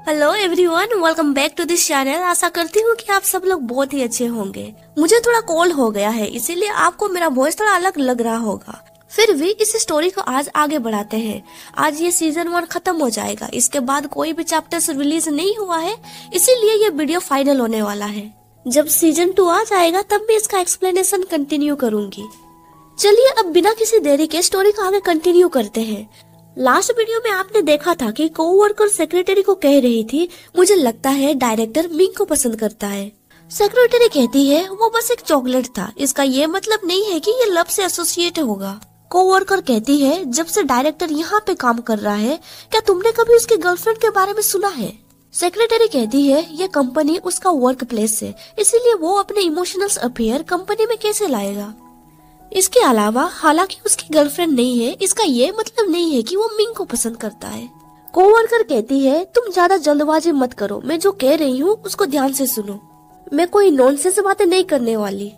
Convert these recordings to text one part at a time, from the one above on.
Hello everyone, welcome back to this channel. आशा करती हूँ कि आप सब लोग बहुत ही अच्छे होंगे। मुझे थोड़ा कोल्ड हो गया है, इसीलिए आपको मेरा वॉइस थोड़ा अलग लग रहा होगा। फिर भी इस स्टोरी को आज आगे बढ़ाते हैं। आज ये सीजन 1 खत्म हो जाएगा, इसके बाद कोई भी चैप्टर्स रिलीज नहीं हुआ है, इसीलिए ये वीडियो फाइनल होने वाला है। जब सीजन 2 आ जाएगा तब मैं इसका एक्सप्लेनेशन कंटिन्यू करूंगी। चलिए अब बिना किसी देरी के स्टोरी को आगे कंटिन्यू करते हैं। लास्ट वीडियो में आपने देखा था कि कोवर्कर सेक्रेटरी को कह रही थी, मुझे लगता है डायरेक्टर मिंग को पसंद करता है। सेक्रेटरी कहती है वो बस एक चॉकलेट था, इसका ये मतलब नहीं है कि ये लव से एसोसिएट होगा। कोवर्कर कहती है जब से डायरेक्टर यहाँ पे काम कर रहा है, क्या तुमने कभी उसके गर्लफ्रेंड के बारे में सुना है? सेक्रेटरी कहती है ये कंपनी उसका वर्क प्लेस है, इसीलिए वो अपने इमोशनल अफेयर कंपनी में कैसे लाएगा। इसके अलावा हालांकि उसकी गर्लफ्रेंड नहीं है, इसका ये मतलब नहीं है कि वो मिंग को पसंद करता है। कोवर्कर कहती है तुम ज्यादा जल्दबाजी मत करो, मैं जो कह रही हूँ उसको ध्यान से सुनो, मैं कोई नॉनसेंस बातें नहीं करने वाली।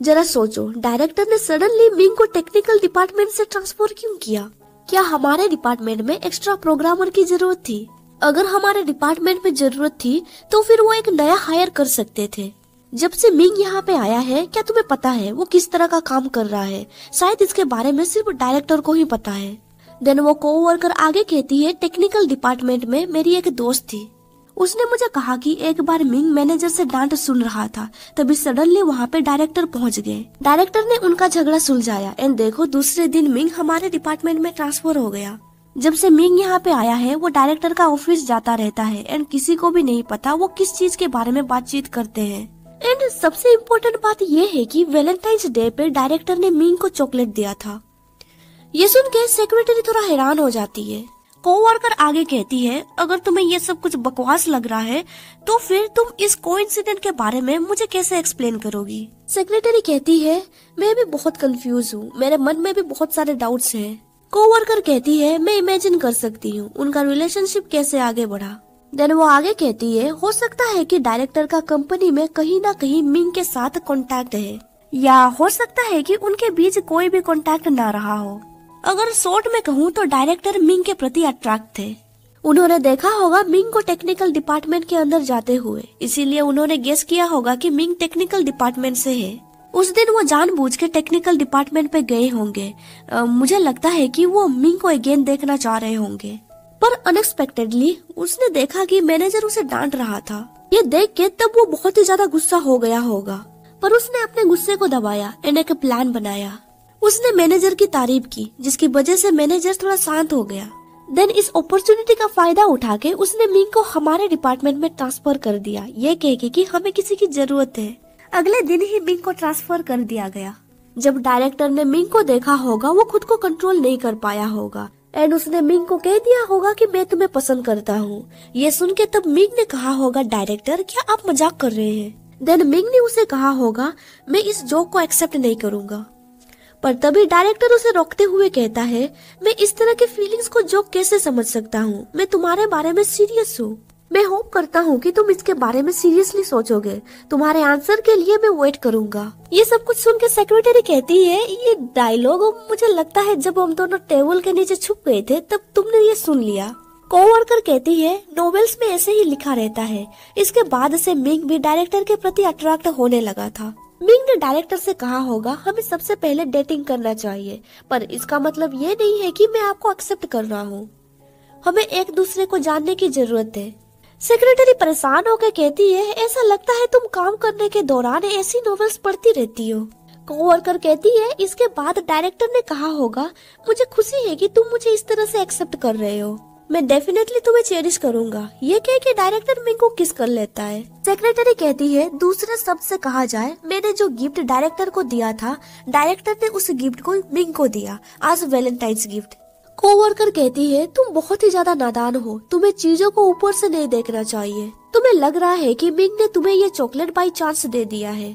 जरा सोचो, डायरेक्टर ने सडनली मिंग को टेक्निकल डिपार्टमेंट से ट्रांसफर क्यों किया? क्या हमारे डिपार्टमेंट में एक्स्ट्रा प्रोग्रामर की जरूरत थी? अगर हमारे डिपार्टमेंट में जरूरत थी तो फिर वो एक नया हायर कर सकते थे। जब से मिंग यहाँ पे आया है, क्या तुम्हें पता है वो किस तरह का काम कर रहा है? शायद इसके बारे में सिर्फ डायरेक्टर को ही पता है। देन वो कोवर्कर आगे कहती है टेक्निकल डिपार्टमेंट में मेरी एक दोस्त थी, उसने मुझे कहा कि एक बार मिंग मैनेजर से डांट सुन रहा था, तभी सडनली वहाँ पे डायरेक्टर पहुँच गए। डायरेक्टर ने उनका झगड़ा सुलझाया एंड देखो दूसरे दिन मिंग हमारे डिपार्टमेंट में ट्रांसफर हो गया। जब से मिंग यहाँ पे आया है वो डायरेक्टर का ऑफिस जाता रहता है एंड किसी को भी नहीं पता वो किस चीज के बारे में बातचीत करते हैं। एंड सबसे इम्पोर्टेंट बात ये है कि वैलेंटाइंस डे पे डायरेक्टर ने मिंग को चॉकलेट दिया था। ये सुन के सेक्रेटरी थोड़ा हैरान हो जाती है। कोवर्कर आगे कहती है अगर तुम्हें ये सब कुछ बकवास लग रहा है तो फिर तुम इस कोइंसिडेंट के बारे में मुझे कैसे एक्सप्लेन करोगी? सेक्रेटरी कहती है मैं भी बहुत कंफ्यूज हूँ, मेरे मन में भी बहुत सारे डाउट्स हैं। कोवर्कर कहती है मैं इमेजिन कर सकती हूँ उनका रिलेशनशिप कैसे आगे बढ़ा। देन वो आगे कहती है हो सकता है कि डायरेक्टर का कंपनी में कहीं ना कहीं मिंग के साथ कांटेक्ट है, या हो सकता है कि उनके बीच कोई भी कांटेक्ट ना रहा हो। अगर शॉर्ट में कहूँ तो डायरेक्टर मिंग के प्रति अट्रैक्ट थे। उन्होंने देखा होगा मिंग को टेक्निकल डिपार्टमेंट के अंदर जाते हुए, इसीलिए उन्होंने गेस किया होगा कि मिंग टेक्निकल डिपार्टमेंट से है। उस दिन वो जानबूझ के टेक्निकल डिपार्टमेंट पे गए होंगे। मुझे लगता है कि वो मिंग को अगेन देखना चाह रहे होंगे। पर अनएक्सपेक्टेडली उसने देखा कि मैनेजर उसे डांट रहा था। ये देख के तब वो बहुत ही ज्यादा गुस्सा हो गया होगा, पर उसने अपने गुस्से को दबाया एंड एक प्लान बनाया। उसने मैनेजर की तारीफ की, जिसकी वजह से मैनेजर थोड़ा शांत हो गया। देन इस अपॉर्चुनिटी का फायदा उठा के उसने मिंग को हमारे डिपार्टमेंट में ट्रांसफर कर दिया, ये कह के कि हमें किसी की जरूरत है। अगले दिन ही मिंग को ट्रांसफर कर दिया गया। जब डायरेक्टर ने मिंग को देखा होगा वो खुद को कंट्रोल नहीं कर पाया होगा एंड उसने मिंग को कह दिया होगा कि मैं तुम्हें पसंद करता हूँ। ये सुन के तब मिंग ने कहा होगा डायरेक्टर क्या आप मजाक कर रहे हैं? देन मिंग ने उसे कहा होगा मैं इस जोक को एक्सेप्ट नहीं करूँगा। पर तभी डायरेक्टर उसे रोकते हुए कहता है मैं इस तरह के फीलिंग्स को जोक कैसे समझ सकता हूँ, मैं तुम्हारे बारे में सीरियस हूँ। मैं होप करता हूँ कि तुम इसके बारे में सीरियसली सोचोगे, तुम्हारे आंसर के लिए मैं वेट करूंगा। ये सब कुछ सुन के सेक्रेटरी कहती है ये डायलॉग मुझे लगता है जब हम दोनों टेबल के नीचे छुप गए थे तब तुमने ये सुन लिया। कोवर्कर कहती है नॉवेल्स में ऐसे ही लिखा रहता है। इसके बाद से मिंग भी डायरेक्टर के प्रति अट्रैक्ट होने लगा था। मिंग ने डायरेक्टर से कहा होगा हमें सबसे पहले डेटिंग करना चाहिए, पर इसका मतलब ये नहीं है कि मैं आपको एक्सेप्ट कर रहा हूँ, हमें एक दूसरे को जानने की जरूरत है। सेक्रेटरी परेशान होकर कहती है ऐसा लगता है तुम काम करने के दौरान ऐसी नॉवेल्स पढ़ती रहती हो। कोवर्कर कहती है इसके बाद डायरेक्टर ने कहा होगा मुझे खुशी है कि तुम मुझे इस तरह से एक्सेप्ट कर रहे हो, मैं डेफिनेटली तुम्हें चेरिश करूंगा। ये कह के डायरेक्टर मिंग को किस कर लेता है। सेक्रेटरी कहती है दूसरे शब्द से कहा जाए मैंने जो गिफ्ट डायरेक्टर को दिया था, डायरेक्टर ने उस गिफ्ट को मिंग को दिया आज वैलेंटाइंस गिफ्ट। कोवर्कर कहती है तुम बहुत ही ज्यादा नादान हो, तुम्हें चीजों को ऊपर से नहीं देखना चाहिए। तुम्हें लग रहा है कि मिंग ने तुम्हें ये चॉकलेट बाई चांस दे दिया है,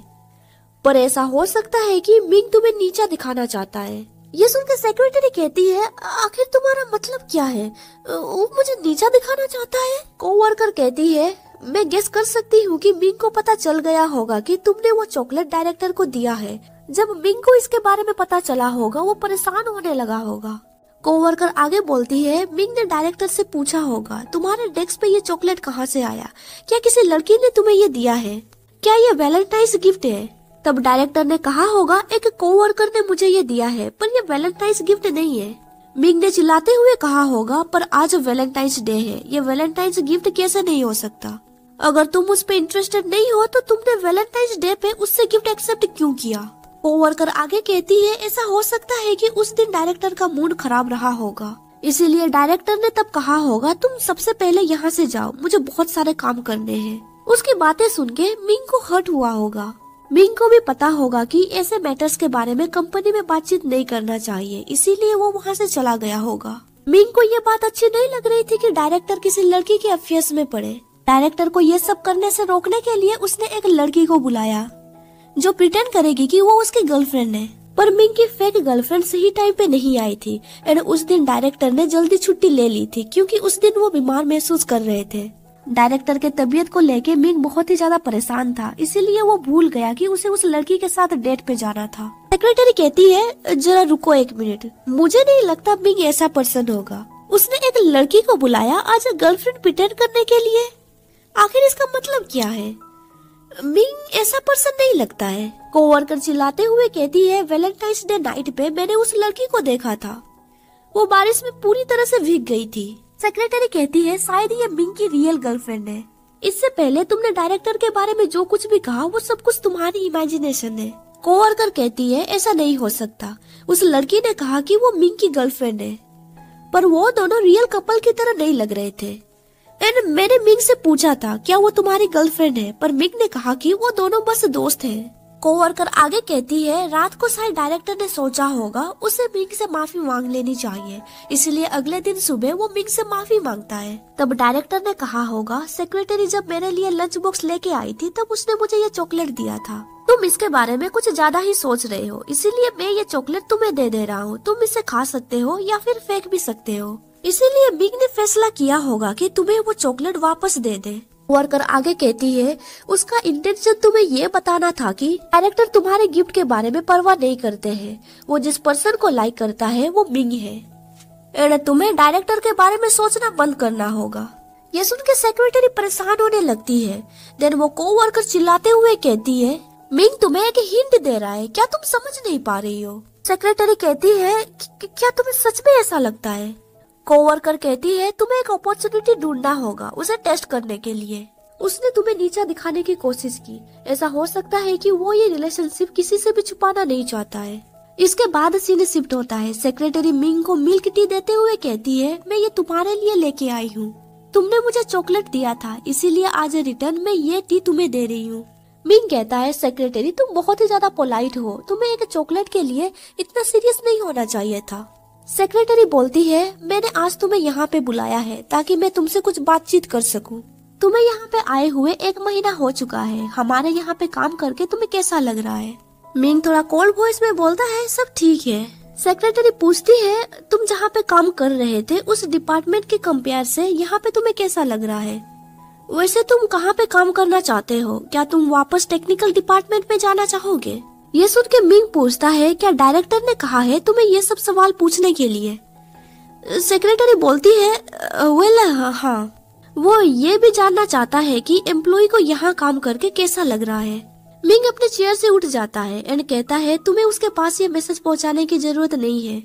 पर ऐसा हो सकता है कि मिंग तुम्हें नीचा दिखाना चाहता है। ये सुनकर सेक्रेटरी कहती है आखिर तुम्हारा मतलब क्या है, वो मुझे नीचा दिखाना चाहता है? कोवर्कर कहती है मैं गेस कर सकती हूँ कि मिंग को पता चल गया होगा कि तुमने वो चॉकलेट डायरेक्टर को दिया है। जब मिंग को इसके बारे में पता चला होगा वो परेशान होने लगा होगा। कोवर्कर आगे बोलती है, मिंग ने डायरेक्टर से पूछा होगा तुम्हारे डेस्क पे ये चॉकलेट कहाँ से आया? क्या किसी लड़की ने तुम्हें ये दिया है? क्या ये वैलेंटाइन्स गिफ्ट है? तब डायरेक्टर ने कहा होगा एक कोवर्कर ने मुझे ये दिया है, पर ये वैलेंटाइन्स गिफ्ट नहीं है। मिंग ने चिल्लाते हुए कहा होगा, पर आज वैलेंटाइन्स डे है, ये वैलेंटाइन्स गिफ्ट कैसे नहीं हो सकता? अगर तुम उस पे इंटरेस्टेड नहीं हो तो तुमने वैलेंटाइन्स डे पे उससे गिफ्ट एक्सेप्ट क्यों किया? कोवर्कर आगे कहती है, ऐसा हो सकता है कि उस दिन डायरेक्टर का मूड खराब रहा होगा, इसीलिए डायरेक्टर ने तब कहा होगा तुम सबसे पहले यहाँ से जाओ, मुझे बहुत सारे काम करने हैं। उसकी बातें सुन के मिंग को हर्ट हुआ होगा। मिंग को भी पता होगा कि ऐसे मैटर्स के बारे में कंपनी में बातचीत नहीं करना चाहिए, इसीलिए वो वहाँ से चला गया होगा। मिंग को ये बात अच्छी नहीं लग रही थी कि डायरेक्टर किसी लड़की के अफेयर्स में पड़े। डायरेक्टर को ये सब करने से रोकने के लिए उसने एक लड़की को बुलाया जो प्रिटेंड करेगी कि वो उसकी गर्लफ्रेंड है, पर मिंग की फेक गर्लफ्रेंड सही टाइम पे नहीं आई थी एंड उस दिन डायरेक्टर ने जल्दी छुट्टी ले ली थी क्योंकि उस दिन वो बीमार महसूस कर रहे थे। डायरेक्टर के तबीयत को लेके मिंग बहुत ही ज्यादा परेशान था, इसीलिए वो भूल गया कि उसे उस लड़की के साथ डेट पे जाना था। सेक्रेटरी कहती है, जरा रुको एक मिनट, मुझे नहीं लगता मिंग ऐसा पर्सन होगा। उसने एक लड़की को बुलाया आज गर्लफ्रेंड प्रिटेंड करने के लिए। आखिर इसका मतलब क्या है? मिंग ऐसा पर्सन नहीं लगता है। कोवर्कर चिल्लाते हुए कहती है, वैलेंटाइंस डे नाइट पे मैंने उस लड़की को देखा था, वो बारिश में पूरी तरह से भीग गई थी। सेक्रेटरी कहती है, शायद ये मिंग की रियल गर्लफ्रेंड है। इससे पहले तुमने डायरेक्टर के बारे में जो कुछ भी कहा वो सब कुछ तुम्हारी इमेजिनेशन है। कोवर्कर कहती है, ऐसा नहीं हो सकता, उस लड़की ने कहा कि वो मिंग की गर्लफ्रेंड है, पर वो दोनों रियल कपल की तरह नहीं लग रहे थे। एंड मैंने मिंग से पूछा था क्या वो तुम्हारी गर्लफ्रेंड है, पर मिंग ने कहा कि वो दोनों बस दोस्त हैं। कोवर्कर आगे कहती है, रात को शायद डायरेक्टर ने सोचा होगा उसे मिंग से माफी मांग लेनी चाहिए, इसलिए अगले दिन सुबह वो मिंग से माफी मांगता है। तब डायरेक्टर ने कहा होगा, सेक्रेटरी जब मेरे लिए लंच बॉक्स लेके आई थी तब उसने मुझे ये चॉकलेट दिया था, तुम इसके बारे में कुछ ज्यादा ही सोच रहे हो, इसीलिए मैं ये चॉकलेट तुम्हें दे रहा हूँ, तुम इसे खा सकते हो या फिर फेंक भी सकते हो। इसीलिए मिंग ने फैसला किया होगा कि तुम्हें वो चॉकलेट वापस दे दे। वर्कर आगे कहती है, उसका इंटेंशन तुम्हें ये बताना था कि डायरेक्टर तुम्हारे गिफ्ट के बारे में परवाह नहीं करते हैं, वो जिस पर्सन को लाइक करता है वो मिंग है, एंड तुम्हें डायरेक्टर के बारे में सोचना बंद करना होगा। ये सुन के सेक्रेटरी परेशान होने लगती है। देन वो कोवर्कर चिल्लाते हुए कहती है, मिंग तुम्हें एक हिंट दे रहा है, क्या तुम समझ नहीं पा रही हो? सेक्रेटरी कहती है, क्या तुम्हें सच में ऐसा लगता है? कोवर्कर कहती है, तुम्हें एक अपॉर्चुनिटी ढूंढना होगा उसे टेस्ट करने के लिए। उसने तुम्हें नीचा दिखाने की कोशिश की, ऐसा हो सकता है कि वो ये रिलेशनशिप किसी से भी छुपाना नहीं चाहता है। इसके बाद सीन शिफ्ट होता है। सेक्रेटरी मिंग को मिल्क टी देते हुए कहती है, मैं ये तुम्हारे लिए लेके आई हूँ, तुमने मुझे चॉकलेट दिया था इसीलिए आज रिटर्न में ये टी तुम्हें दे रही हूँ। मिंग कहता है, सेक्रेटरी तुम बहुत ही ज्यादा पोलाइट हो, तुम्हें एक चॉकलेट के लिए इतना सीरियस नहीं होना चाहिए था। सेक्रेटरी बोलती है, मैंने आज तुम्हें यहाँ पे बुलाया है ताकि मैं तुमसे कुछ बातचीत कर सकूं। तुम्हें यहाँ पे आए हुए 1 महीना हो चुका है, हमारे यहाँ पे काम करके तुम्हें कैसा लग रहा है? मिंग थोड़ा कोल्ड वॉइस में बोलता है, सब ठीक है। सेक्रेटरी पूछती है, तुम जहाँ पे काम कर रहे थे उस डिपार्टमेंट के कंपेयर से यहाँ पे तुम्हें कैसा लग रहा है? वैसे तुम कहाँ पे काम करना चाहते हो? क्या तुम वापस टेक्निकल डिपार्टमेंट में जाना चाहोगे? ये सुन के मिंग पूछता है, क्या डायरेक्टर ने कहा है तुम्हें ये सब सवाल पूछने के लिए? सेक्रेटरी बोलती है, वेल हाँ, वो ये भी जानना चाहता है कि एम्प्लॉय को यहाँ काम करके कैसा लग रहा है। मिंग अपने चेयर से उठ जाता है एंड कहता है, तुम्हें उसके पास ये मैसेज पहुँचाने की जरूरत नहीं है,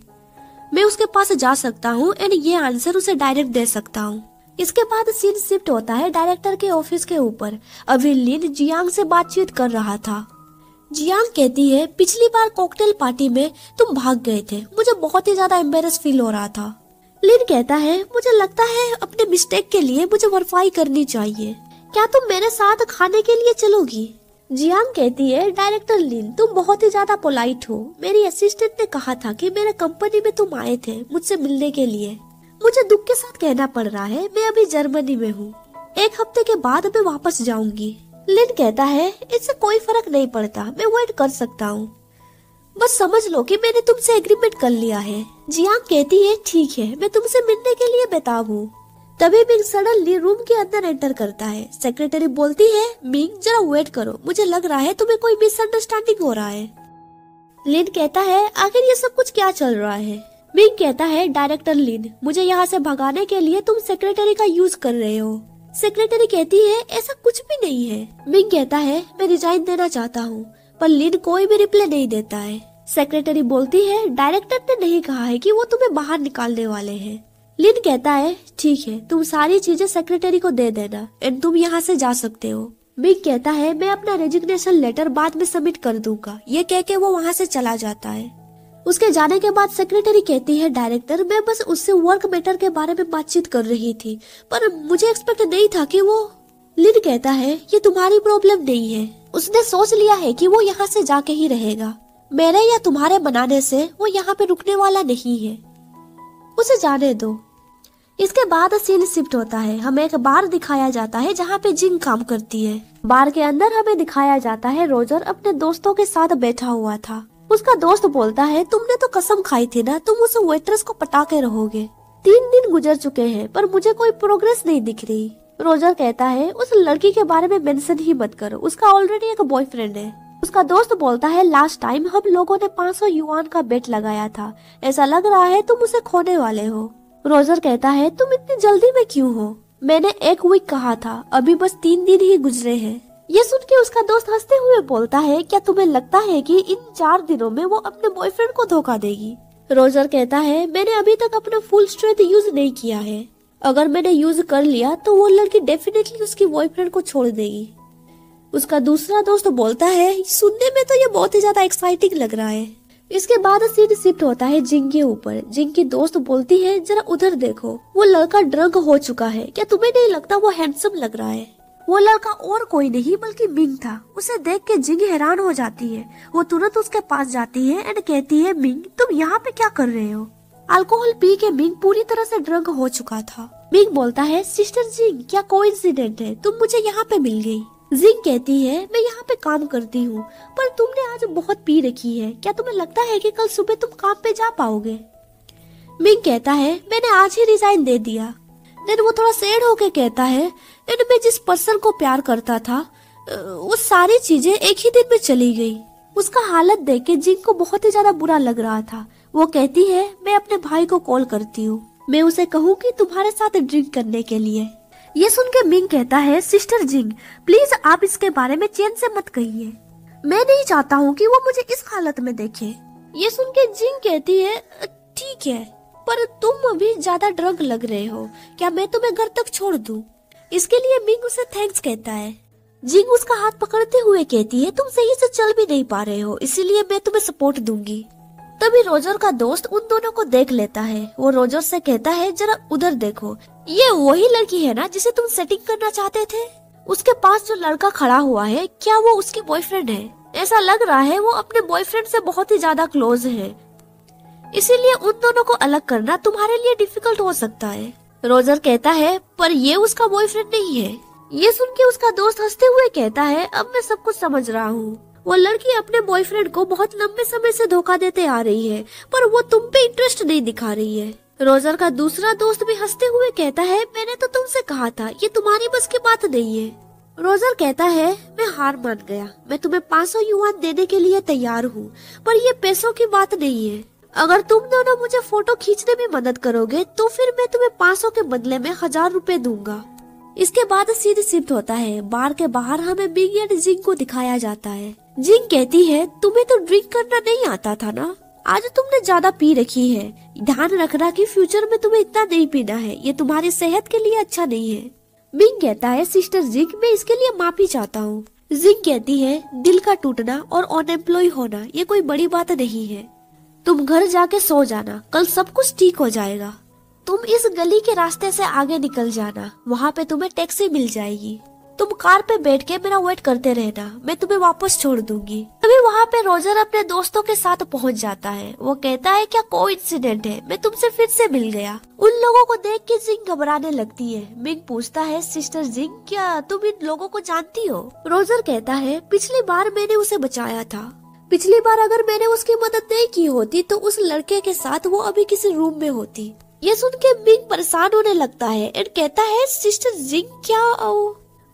मैं उसके पास जा सकता हूँ एंड ये आंसर उसे डायरेक्ट दे सकता हूँ। इसके बाद सीन शिफ्ट होता है डायरेक्टर के ऑफिस के ऊपर। अभी लिन जियांग से बातचीत कर रहा था। जियांग कहती है, पिछली बार कॉकटेल पार्टी में तुम भाग गए थे, मुझे बहुत ही ज्यादा एम्बेरस फील हो रहा था। लिन कहता है, मुझे लगता है अपने मिस्टेक के लिए मुझे भरपाई करनी चाहिए, क्या तुम मेरे साथ खाने के लिए चलोगी? जियांग कहती है, डायरेक्टर लिन तुम बहुत ही ज्यादा पोलाइट हो, मेरी असिस्टेंट ने कहा था कि मेरे कंपनी में तुम आए थे मुझसे मिलने के लिए, मुझे दुख के साथ कहना पड़ रहा है मैं अभी जर्मनी में हूँ, 1 हफ्ते के बाद मैं वापस जाऊंगी। लिन कहता है, इससे कोई फर्क नहीं पड़ता, मैं वेट कर सकता हूँ, बस समझ लो कि मैंने तुमसे एग्रीमेंट कर लिया है। जियांग कहती है, ठीक है, मैं तुमसे मिलने के लिए बेताब हूँ। तभी मिंग सडनली रूम के अंदर एंटर करता है। सेक्रेटरी बोलती है, मिंग जरा वेट करो, मुझे लग रहा है तुम्हें कोई मिसअंडरस्टैंडिंग हो रहा है। लिन कहता है, आखिर ये सब कुछ क्या चल रहा है? मिंग कहता है, डायरेक्टर लिन, मुझे यहाँ से भगाने के लिए तुम सेक्रेटरी का यूज कर रहे हो। सेक्रेटरी कहती है, ऐसा कुछ भी नहीं है। मिंग कहता है, मैं रिजाइन देना चाहता हूँ, पर लिन कोई भी रिप्लाई नहीं देता है। सेक्रेटरी बोलती है, डायरेक्टर ने नहीं कहा है कि वो तुम्हें बाहर निकालने वाले हैं। लिन कहता है, ठीक है, तुम सारी चीजें सेक्रेटरी को दे देना एंड तुम यहाँ से जा सकते हो। मिंग कहता है, मैं अपना रेजिग्नेशन लेटर बाद में सबमिट कर दूंगा। ये कह के वो वहाँ से चला जाता है। उसके जाने के बाद सेक्रेटरी कहती है, डायरेक्टर, मैं बस उससे वर्क मैटर के बारे में बातचीत कर रही थी, पर मुझे एक्सपेक्ट नहीं था कि वो। लिन कहता है, ये तुम्हारी प्रॉब्लम नहीं है। उसने सोच लिया है कि वो यहाँ से जाके ही रहेगा। मेरे या तुम्हारे बनाने से वो यहाँ पे रुकने वाला नहीं है, उसे जाने दो। इसके बाद सीन शिफ्ट होता है। हमें एक बार दिखाया जाता है जहाँ पे जिंग काम करती है। बार के अंदर हमें दिखाया जाता है रोजर अपने दोस्तों के साथ बैठा हुआ था। उसका दोस्त बोलता है, तुमने तो कसम खाई थी ना, तुम उस वेट्रेस को पटा के रहोगे। 3 दिन गुजर चुके हैं पर मुझे कोई प्रोग्रेस नहीं दिख रही। रोजर कहता है, उस लड़की के बारे में मेंशन ही मत करो, उसका ऑलरेडी एक बॉयफ्रेंड है। उसका दोस्त बोलता है, लास्ट टाइम हम लोगों ने 500 युआन का बेट लगाया था, ऐसा लग रहा है तुम उसे खोने वाले हो। रोजर कहता है, तुम इतनी जल्दी में क्यों हो? मैंने 1 वीक कहा था, अभी बस 3 दिन ही गुजरे हैं। ये सुन के उसका दोस्त हंसते हुए बोलता है, क्या तुम्हें लगता है कि इन 4 दिनों में वो अपने बॉयफ्रेंड को धोखा देगी? रोजर कहता है, मैंने अभी तक अपना फुल स्ट्रेंथ यूज नहीं किया है। अगर मैंने यूज कर लिया तो वो लड़की डेफिनेटली उसकी बॉयफ्रेंड को छोड़ देगी। उसका दूसरा दोस्त बोलता है, सुनने में तो ये बहुत ही ज्यादा एक्साइटिंग लग रहा है। इसके बाद सीन शिफ्ट होता है जिंग के ऊपर। जिंग की दोस्त बोलती है, जरा उधर देखो, वो लड़का ड्रंक हो चुका है, क्या तुम्हें नहीं लगता वो हैंडसम लग रहा है? वो लड़का और कोई नहीं बल्कि मिंग था। उसे देख के जिंग हैरान हो जाती है। वो तुरंत उसके पास जाती है एंड कहती है, मिंग तुम यहाँ पे क्या कर रहे हो? अल्कोहल पी के मिंग पूरी तरह से ड्रंक हो चुका था। मिंग बोलता है, सिस्टर जिंग, क्या कोइंसिडेंट है, तुम मुझे यहाँ पे मिल गई। जिंग कहती है, मैं यहाँ पे काम करती हूँ, पर तुमने आज बहुत पी रखी है, क्या तुम्हें लगता है कि कल सुबह तुम काम पे जा पाओगे? मिंग कहता है, मैंने आज ही रिजाइन दे दिया। देन वो थोड़ा सैड होके कहता है, एंड मैं जिस पर्सन को प्यार करता था वो सारी चीजें एक ही दिन में चली गई। उसका हालत देख के जिंग को बहुत ही ज्यादा बुरा लग रहा था। वो कहती है, मैं अपने भाई को कॉल करती हूँ, मैं उसे कहूँगी तुम्हारे साथ ड्रिंक करने के लिए। ये सुन के मिंग कहता है, सिस्टर जिंग प्लीज आप इसके बारे में चैन से मत कहिए, मैं नहीं चाहता हूँ कि वो मुझे इस हालत में देखे। ये सुन के जिंग कहती है, ठीक है, पर तुम अभी ज्यादा ड्रग लग रहे हो, क्या मैं तुम्हें घर तक छोड़ दूं? इसके लिए मिंग उसे थैंक्स कहता है। जिंग उसका हाथ पकड़ते हुए कहती है, तुम सही से चल भी नहीं पा रहे हो, इसीलिए मैं तुम्हें सपोर्ट दूंगी। तभी रोजर का दोस्त उन दोनों को देख लेता है। वो रोजर से कहता है, जरा उधर देखो, ये वही लड़की है ना जिसे तुम सेटिंग करना चाहते थे? उसके पास जो लड़का खड़ा हुआ है, क्या वो उसकी बॉयफ्रेंड है? ऐसा लग रहा है वो अपने बॉयफ्रेंड से बहुत ही ज्यादा क्लोज है, इसीलिए उन दोनों को अलग करना तुम्हारे लिए डिफिकल्ट हो सकता है। रोजर कहता है, पर ये उसका बॉयफ्रेंड नहीं है। ये सुन के उसका दोस्त हंसते हुए कहता है, अब मैं सब कुछ समझ रहा हूँ। वो लड़की अपने बॉयफ्रेंड को बहुत लंबे समय से धोखा देते आ रही है, पर वो तुम पे इंटरेस्ट नहीं दिखा रही है। रोजर का दूसरा दोस्त भी हंसते हुए कहता है, मैंने तो तुमसे कहा था, ये तुम्हारी बस की बात नहीं है। रोजर कहता है, मैं हार मान गया, मैं तुम्हें 500 युआन देने के लिए तैयार हूँ, पर ये पैसों की बात नहीं है। अगर तुम दोनों मुझे फोटो खींचने में मदद करोगे तो फिर मैं तुम्हें 500 के बदले में 1000 रुपए दूंगा। इसके बाद सीधे शिफ्ट होता है। बार के बाहर हमें मिंग एंड जिंग को दिखाया जाता है। जिंग कहती है, तुम्हें तो ड्रिंक करना नहीं आता था ना, आज तुमने ज्यादा पी रखी है, ध्यान रखना कि फ्यूचर में तुम्हें इतना नहीं पीना है, ये तुम्हारी सेहत के लिए अच्छा नहीं है। मिंग कहता है, सिस्टर जिंग मैं इसके लिए माफी चाहता हूँ। जिंग कहती है, दिल का टूटना और अनएम्प्लॉय होना ये कोई बड़ी बात नहीं है, तुम घर जाके सो जाना, कल सब कुछ ठीक हो जाएगा। तुम इस गली के रास्ते से आगे निकल जाना, वहाँ पे तुम्हें टैक्सी मिल जाएगी, तुम कार पे बैठ के मेरा वेट करते रहना, मैं तुम्हें वापस छोड़ दूंगी। तभी वहाँ पे रोजर अपने दोस्तों के साथ पहुँच जाता है। वो कहता है, क्या कोइंसिडेंट है, मैं तुमसे फिर से मिल गया। उन लोगों को देख के जिंग घबराने लगती है। मिंग पूछता है, सिस्टर जिंग क्या तुम इन लोगों को जानती हो? रोजर कहता है, पिछली बार मैंने उसे बचाया था, पिछली बार अगर मैंने उसकी मदद नहीं की होती तो उस लड़के के साथ वो अभी किसी रूम में होती। ये सुन के मिंग परेशान होने लगता है एंड कहता है, सिस्टर जिंग क्या आओ?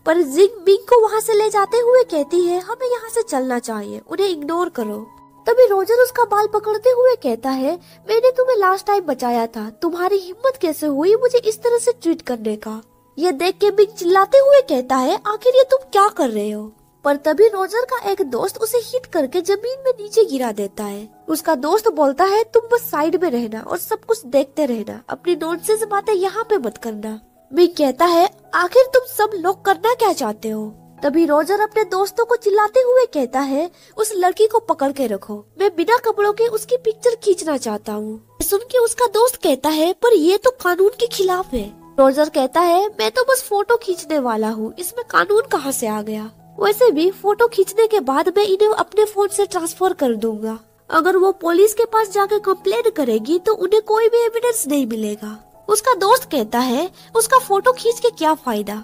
पर जिंग मिंग को वहाँ से ले जाते हुए कहती है, हमें यहाँ से चलना चाहिए, उन्हें इग्नोर करो। तभी रोजर उसका बाल पकड़ते हुए कहता है, मैंने तुम्हें लास्ट टाइम बचाया था, तुम्हारी हिम्मत कैसे हुई मुझे इस तरह से ट्रीट करने का। ये देख के बिग चिल्लाते हुए कहता है, आखिर ये तुम क्या कर रहे हो। पर तभी रोजर का एक दोस्त उसे हिट करके जमीन में नीचे गिरा देता है। उसका दोस्त बोलता है, तुम बस साइड में रहना और सब कुछ देखते रहना, अपनी नॉनसेंस बातें यहाँ पे मत करना। बिग कहता है, आखिर तुम सब लोग करना क्या चाहते हो। तभी रोजर अपने दोस्तों को चिल्लाते हुए कहता है, उस लड़की को पकड़ के रखो, मैं बिना कपड़ों के उसकी पिक्चर खींचना चाहता हूँ। सुन के उसका दोस्त कहता है, पर ये तो कानून के खिलाफ है। रोजर कहता है, मैं तो बस फोटो खींचने वाला हूँ, इसमें कानून कहाँ से आ गया। वैसे भी फोटो खींचने के बाद मैं इन्हें अपने फोन से ट्रांसफर कर दूंगा। अगर वो पुलिस के पास जाकर कंप्लेन करेगी तो उन्हें कोई भी एविडेंस नहीं मिलेगा। उसका दोस्त कहता है, उसका फोटो खींच के क्या फायदा,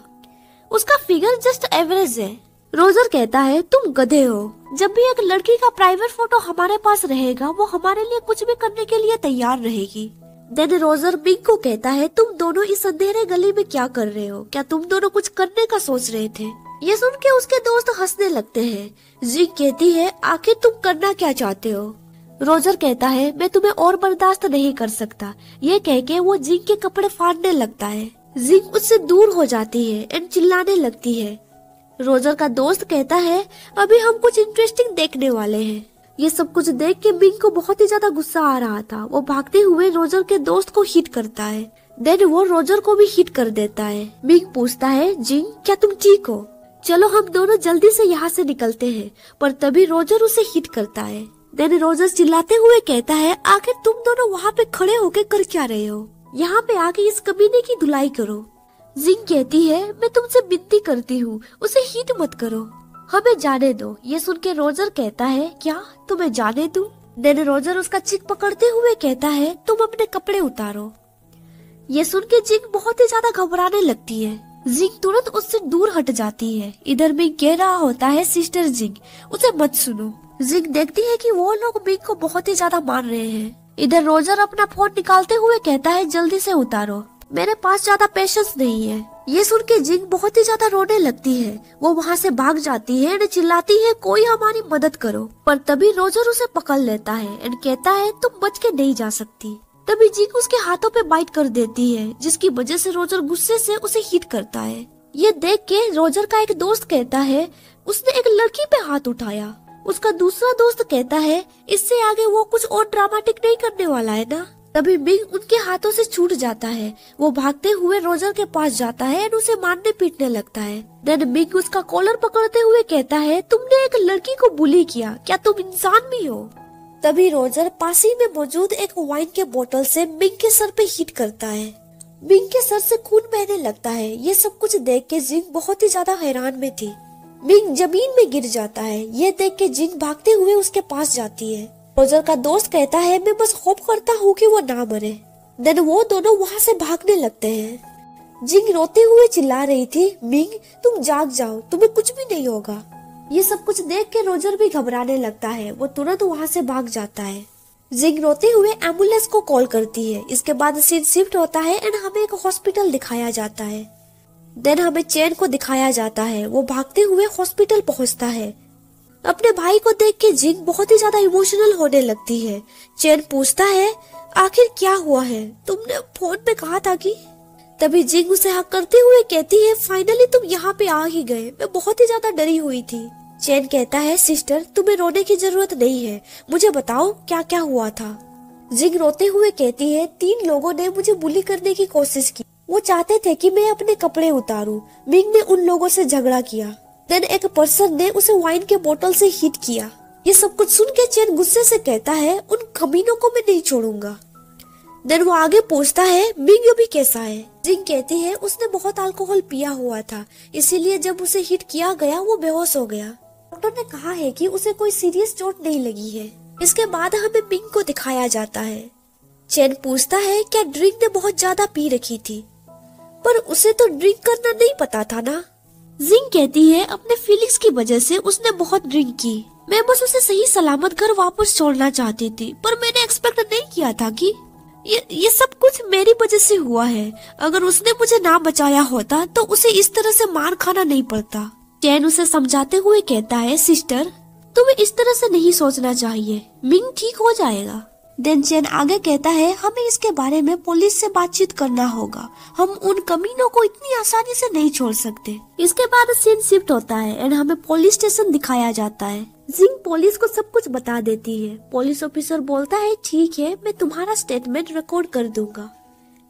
उसका फिगर जस्ट एवरेज है। रोजर कहता है, तुम गधे हो, जब भी एक लड़की का प्राइवेट फोटो हमारे पास रहेगा वो हमारे लिए कुछ भी करने के लिए तैयार रहेगी। देन रोजर बिग को कहता है, तुम दोनों इस अंधेरे गली में क्या कर रहे हो, क्या तुम दोनों कुछ करने का सोच रहे थे। ये सुन के उसके दोस्त हंसने लगते हैं। जिग कहती है, आखिर तुम करना क्या चाहते हो। रोजर कहता है, मैं तुम्हें और बर्दाश्त नहीं कर सकता। ये कह के वो जिग के कपड़े फाड़ने लगता है। जिग उससे दूर हो जाती है एंड चिल्लाने लगती है। रोजर का दोस्त कहता है, अभी हम कुछ इंटरेस्टिंग देखने वाले हैं। ये सब कुछ देख के बिग को बहुत ही ज्यादा गुस्सा आ रहा था। वो भागते हुए रोजर के दोस्त को हिट करता है। देन वो रोजर को भी हिट कर देता है। बिग पूछता है, जिग क्या तुम ठीक हो, चलो हम दोनों जल्दी से यहाँ से निकलते हैं। पर तभी रोजर उसे हिट करता है। देन रोजर चिल्लाते हुए कहता है, आखिर तुम दोनों वहाँ पे खड़े होके कर क्या रहे हो, यहाँ पे आके इस कमीने की धुलाई करो। जिंग कहती है, मैं तुमसे विनती करती हूँ, उसे हिट मत करो, हमें जाने दो। ये सुन के रोजर कहता है, क्या तुम्हें जाने दूं? देन रोजर उसका चिक पकड़ते हुए कहता है, तुम अपने कपड़े उतारो। ये सुन के जिंग बहुत ही ज्यादा घबराने लगती है। जिंग तुरंत उससे दूर हट जाती है। इधर बिग कह रहा होता है, सिस्टर जिंग उसे मत सुनो। जिंग देखती है कि वो लोग बिग को बहुत ही ज्यादा मान रहे हैं। इधर रोजर अपना फोन निकालते हुए कहता है, जल्दी से उतारो, मेरे पास ज्यादा पेशेंस नहीं है। ये सुन के जिंग बहुत ही ज्यादा रोने लगती है। वो वहाँ से भाग जाती है एंड चिल्लाती है, कोई हमारी मदद करो। पर तभी रोजर उसे पकड़ लेता है एंड कहता है, तुम बच के नहीं जा सकती। तभी जिंग उसके हाथों पे बाइट कर देती है, जिसकी वजह से रोजर गुस्से से उसे हिट करता है। ये देख के रोजर का एक दोस्त कहता है, उसने एक लड़की पे हाथ उठाया। उसका दूसरा दोस्त कहता है, इससे आगे वो कुछ और ड्रामेटिक नहीं करने वाला है ना। तभी बिग उनके हाथों से छूट जाता है। वो भागते हुए रोजर के पास जाता है और उसे मारने पीटने लगता है। देन बिग उसका कॉलर पकड़ते हुए कहता है, तुमने एक लड़की को बुली किया, क्या तुम इंसान भी हो? तभी रोजर पास ही में मौजूद एक वाइन के बोतल से बिग के सर पे हिट करता है। बिग के सर से खून बहने लगता है। ये सब कुछ देख के जिंग बहुत ही ज्यादा हैरान में थी। बिग जमीन में गिर जाता है। ये देख के जिंग भागते हुए उसके पास जाती है। रोजर का दोस्त कहता है, मैं बस होप करता हूँ कि वो ना मरे। देन वो दोनों वहाँ से भागने लगते हैं। जिंग रोते हुए चिल्ला रही थी, बिग तुम जाग जाओ, तुम्हें कुछ भी नहीं होगा। ये सब कुछ देख के रोजर भी घबराने लगता है। वो तुरंत वहाँ से भाग जाता है। जिंग रोते हुए एम्बुलेंस को कॉल करती है। इसके बाद सीन शिफ्ट होता है एंड हमें एक हॉस्पिटल दिखाया जाता है। देन हमें चैन को दिखाया जाता है। वो भागते हुए हॉस्पिटल पहुँचता है। अपने भाई को देख के जिंग बहुत ही ज्यादा इमोशनल होने लगती है। चैन पूछता है, आखिर क्या हुआ है, तुमने फोन पे कहा था कि। तभी जिंग उसे हक करते हुए कहती है, फाइनली तुम यहाँ पे आ ही गए, मैं बहुत ही ज्यादा डरी हुई थी। चैन कहता है, सिस्टर तुम्हें रोने की जरूरत नहीं है, मुझे बताओ क्या क्या हुआ था। जिंग रोते हुए कहती है, 3 लोगों ने मुझे बुली करने की कोशिश की। वो चाहते थे कि मैं अपने कपड़े उतारूं। बिग ने उन लोगों से झगड़ा किया। देन एक पर्सन ने उसे वाइन के बोतल से हिट किया। ये सब कुछ सुन के चैन गुस्से से कहता है, उन कमीनों को मैं नहीं छोड़ूंगा। देन वो आगे पूछता है, बिग अभी कैसा है? जिंग कहती है, उसने बहुत अल्कोहल पिया हुआ था, इसीलिए जब उसे हिट किया गया वो बेहोश हो गया। डॉक्टर ने कहा है कि उसे कोई सीरियस चोट नहीं लगी है। इसके बाद हमें बिग को दिखाया जाता है। चैन पूछता है, क्या ड्रिंक ने बहुत ज्यादा पी रखी थी? पर उसे तो ड्रिंक करना नहीं पता था ना। जिंग कहती है, अपने फीलिंग्स की वजह से उसने बहुत ड्रिंक की। मैं बस उसे सही सलामत घर वापस छोड़ना चाहती थी, पर मैंने एक्सपेक्ट नहीं किया था कि ये सब कुछ मेरी वजह से हुआ है। अगर उसने मुझे ना बचाया होता तो उसे इस तरह से मार खाना नहीं पड़ता। चैन उसे समझाते हुए कहता है, सिस्टर तुम्हें इस तरह से नहीं सोचना चाहिए, मिंग ठीक हो जाएगा। देन चेन आगे कहता है हमें इसके बारे में पुलिस से बातचीत करना होगा, हम उन कमीनों को इतनी आसानी से नहीं छोड़ सकते। इसके बाद सीन शिफ्ट होता है एंड हमें पुलिस स्टेशन दिखाया जाता है। जिंग पुलिस को सब कुछ बता देती है। पुलिस ऑफिसर बोलता है ठीक है, मैं तुम्हारा स्टेटमेंट रिकॉर्ड कर दूंगा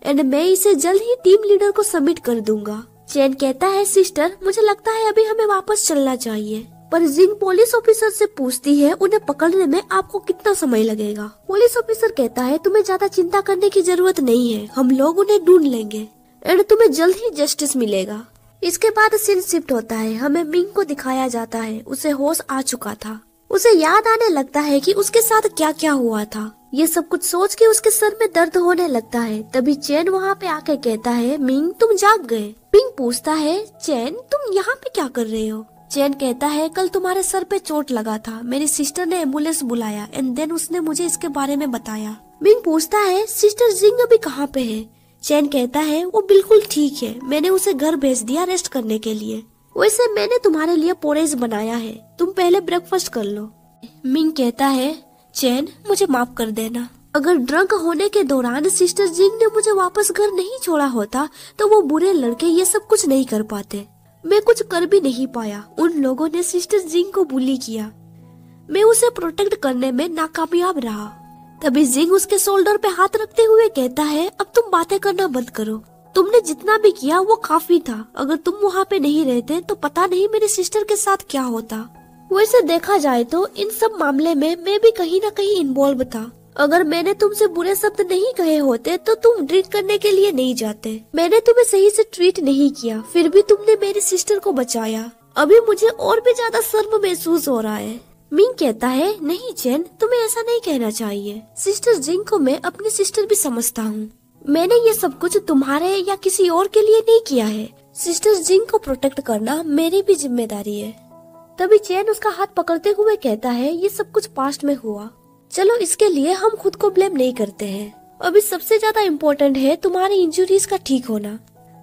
एंड मैं इसे जल्द ही टीम लीडर को सबमिट कर दूंगा। चैन कहता है सिस्टर मुझे लगता है अभी हमें वापस चलना चाहिए। पर जिंग पुलिस ऑफिसर से पूछती है उन्हें पकड़ने में आपको कितना समय लगेगा। पुलिस ऑफिसर कहता है तुम्हें ज्यादा चिंता करने की जरूरत नहीं है, हम लोग उन्हें ढूंढ लेंगे एंड तुम्हें जल्द ही जस्टिस मिलेगा। इसके बाद सीन शिफ्ट होता है। हमें मिंग को दिखाया जाता है, उसे होश आ चुका था। उसे याद आने लगता है कि उसके साथ क्या क्या हुआ था। ये सब कुछ सोच के उसके सर में दर्द होने लगता है। तभी चैन वहाँ पे आके कहता है मिंग तुम जाग गए। मिंग पूछता है चैन तुम यहाँ पे क्या कर रहे हो। चैन कहता है कल तुम्हारे सर पे चोट लगा था, मेरी सिस्टर ने एम्बुलेंस बुलाया एंड देन उसने मुझे इसके बारे में बताया। मिंग पूछता है सिस्टर जिंग अभी कहाँ पे है। चैन कहता है वो बिल्कुल ठीक है, मैंने उसे घर भेज दिया रेस्ट करने के लिए। वैसे मैंने तुम्हारे लिए पोरेज बनाया है, तुम पहले ब्रेकफास्ट कर लो। मिंग कहता है चैन मुझे माफ कर देना, अगर ड्रंक होने के दौरान सिस्टर जिंग ने मुझे वापस घर नहीं छोड़ा होता तो वो बुरे लड़के ये सब कुछ नहीं कर पाते। मैं कुछ कर भी नहीं पाया, उन लोगों ने सिस्टर जिंग को बुली किया, मैं उसे प्रोटेक्ट करने में नाकामयाब रहा। तभी जिंग उसके शोल्डर पे हाथ रखते हुए कहता है अब तुम बातें करना बंद करो, तुमने जितना भी किया वो काफी था, अगर तुम वहाँ पे नहीं रहते तो पता नहीं मेरी सिस्टर के साथ क्या होता। वैसे देखा जाए तो इन सब मामले में मैं भी कहीं न कहीं इन्वॉल्व था, अगर मैंने तुमसे बुरे शब्द नहीं कहे होते तो तुम ड्रिंक करने के लिए नहीं जाते। मैंने तुम्हें सही से ट्रीट नहीं किया, फिर भी तुमने मेरी सिस्टर को बचाया, अभी मुझे और भी ज्यादा शर्म महसूस हो रहा है। मिंग कहता है नहीं चैन तुम्हें ऐसा नहीं कहना चाहिए, सिस्टर जिंग को मैं अपनी सिस्टर भी समझता हूँ, मैंने ये सब कुछ तुम्हारे या किसी और के लिए नहीं किया है, सिस्टर जिंग को प्रोटेक्ट करना मेरी भी जिम्मेदारी है। तभी चैन उसका हाथ पकड़ते हुए कहता है ये सब कुछ पास्ट में हुआ, चलो इसके लिए हम खुद को ब्लेम नहीं करते हैं, अभी सबसे ज्यादा इम्पोर्टेंट है तुम्हारी इंजुरीज का ठीक होना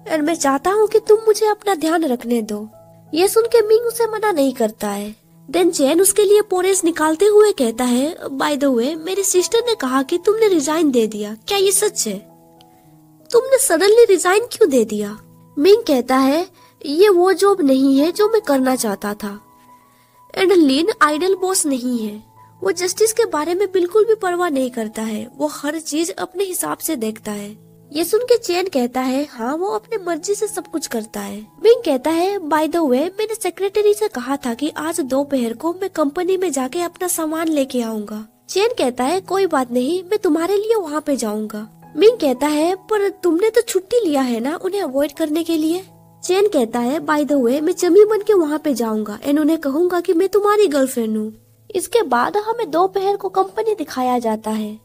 और मैं चाहता हूँ कि तुम मुझे अपना ध्यान रखने दो। ये सुन के मिंग उसे मना नहीं करता है। देन चैन उसके लिए पोरेज निकालते हुए कहता है बाय द वे मेरी सिस्टर ने कहा कि तुमने रिजाइन दे दिया, क्या ये सच है? तुमने सडनली रिजाइन क्यों दे दिया? मिंग कहता है ये वो जॉब नहीं है जो मैं करना चाहता था एंड लिन आइडल बॉस नहीं है, वो जस्टिस के बारे में बिल्कुल भी परवाह नहीं करता है, वो हर चीज अपने हिसाब से देखता है। ये सुन के चैन कहता है हाँ वो अपने मर्जी से सब कुछ करता है। मिंग कहता है बाय द वे मैंने सेक्रेटरी से कहा था कि आज दोपहर को मैं कंपनी में जाके अपना सामान लेके आऊंगा। चैन कहता है कोई बात नहीं, मैं तुम्हारे लिए वहाँ पे जाऊंगा। मिंग कहता है पर तुमने तो छुट्टी लिया है ना उन्हें अवॉइड करने के लिए। चैन कहता है बाय द वे मैं चमी बन के वहाँ पे जाऊंगा एंड उन्हें कहूंगा कि मैं तुम्हारी गर्लफ्रेंड हूँ। इसके बाद हमें दोपहर को कंपनी दिखाया जाता है।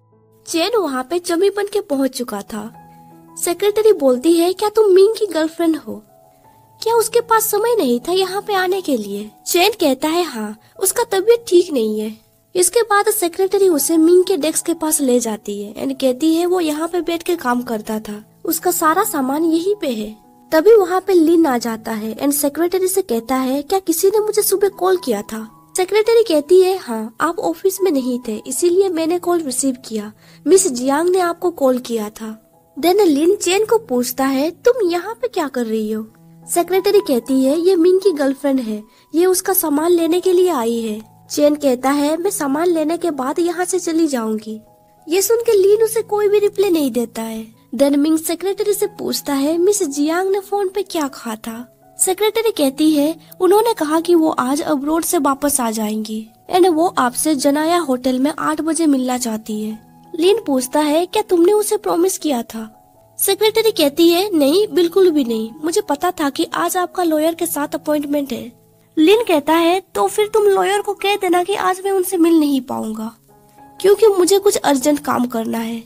चैन वहाँ पे चमी बन के पहुँच चुका था। सेक्रेटरी बोलती है क्या तुम मिंग की गर्लफ्रेंड हो? क्या उसके पास समय नहीं था यहाँ पे आने के लिए? चैन कहता है हाँ उसका तबीयत ठीक नहीं है। इसके बाद सेक्रेटरी उसे मिंग के डेस्क के पास ले जाती है एंड कहती है वो यहाँ पे बैठ के काम करता था, उसका सारा सामान यहीं पे है। तभी वहाँ पे लिन आ जाता है एंड सेक्रेटरी से कहता है क्या किसी ने मुझे सुबह कॉल किया था? सेक्रेटरी कहती है हाँ आप ऑफिस में नहीं थे इसीलिए मैंने कॉल रिसीव किया, मिस जियांग ने आपको कॉल किया था। देन लिन चैन को पूछता है तुम यहाँ पे क्या कर रही हो? सेक्रेटरी कहती है ये मिंग की गर्लफ्रेंड है, ये उसका सामान लेने के लिए आई है। चैन कहता है मैं सामान लेने के बाद यहाँ से चली जाऊंगी। ये सुन के लिन उसे कोई भी रिप्लाई नहीं देता है। देन मिंग सेक्रेटरी से पूछता है मिस जियांग ने फोन पे क्या कहा था? सेक्रेटरी कहती है उन्होंने कहा कि वो आज अब्रोड से वापस आ जाएंगी एंड वो आपसे जनाया होटल में 8 बजे मिलना चाहती है। लिन पूछता है क्या तुमने उसे प्रॉमिस किया था? सेक्रेटरी कहती है नहीं बिल्कुल भी नहीं, मुझे पता था कि आज आपका लॉयर के साथ अपॉइंटमेंट है। लिन कहता है तो फिर तुम लॉयर को कह देना कि आज मैं उनसे मिल नहीं पाऊंगा क्योंकि मुझे कुछ अर्जेंट काम करना है।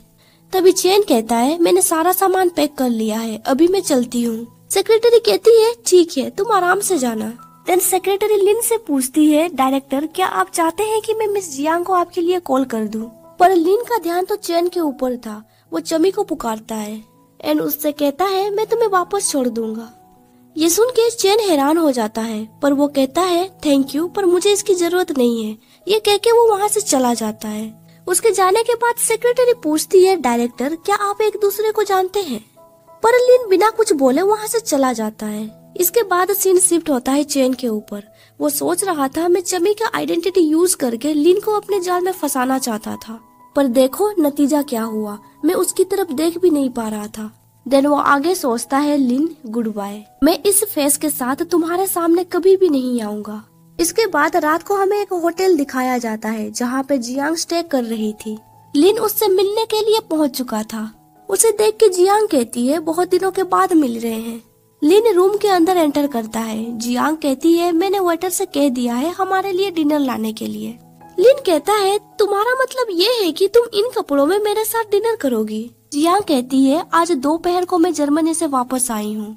तभी चैन कहता है मैंने सारा सामान पैक कर लिया है, अभी मैं चलती हूँ। सेक्रेटरी कहती है ठीक है तुम आराम से जाना। देन सेक्रेटरी लिन से पूछती है डायरेक्टर क्या आप चाहते हैं कि मैं मिस जियांग को आपके लिए कॉल कर दूं? पर लिन का ध्यान तो चैन के ऊपर था, वो चमी को पुकारता है एंड उससे कहता है मैं तुम्हें वापस छोड़ दूंगा। ये सुन के चेन हैरान हो जाता है, पर वो कहता है थैंक यू, पर मुझे इसकी जरूरत नहीं है। ये कह के वो वहाँ से चला जाता है। उसके जाने के बाद सेक्रेटरी पूछती है डायरेक्टर क्या आप एक दूसरे को जानते हैं, पर लिन बिना कुछ बोले वहाँ से चला जाता है। इसके बाद सीन शिफ्ट होता है चेन के ऊपर। वो सोच रहा था मैं चमी का आइडेंटिटी यूज करके लिन को अपने जाल में फंसाना चाहता था, पर देखो नतीजा क्या हुआ, मैं उसकी तरफ देख भी नहीं पा रहा था। देन वो आगे सोचता है लिन गुड बाय, मैं इस फेस के साथ तुम्हारे सामने कभी भी नहीं आऊंगा। इसके बाद रात को हमें एक होटल दिखाया जाता है जहाँ पे जियांग स्टे कर रही थी। लिन उससे मिलने के लिए पहुँच चुका था। उसे देख के जियांग कहती है बहुत दिनों के बाद मिल रहे हैं। लिन रूम के अंदर एंटर करता है। जियांग कहती है मैंने वेटर से कह दिया है हमारे लिए डिनर लाने के लिए। लिन कहता है तुम्हारा मतलब ये है कि तुम इन कपड़ों में मेरे साथ डिनर करोगी। जियांग कहती है आज दोपहर को मैं जर्मनी से वापस आई हूँ।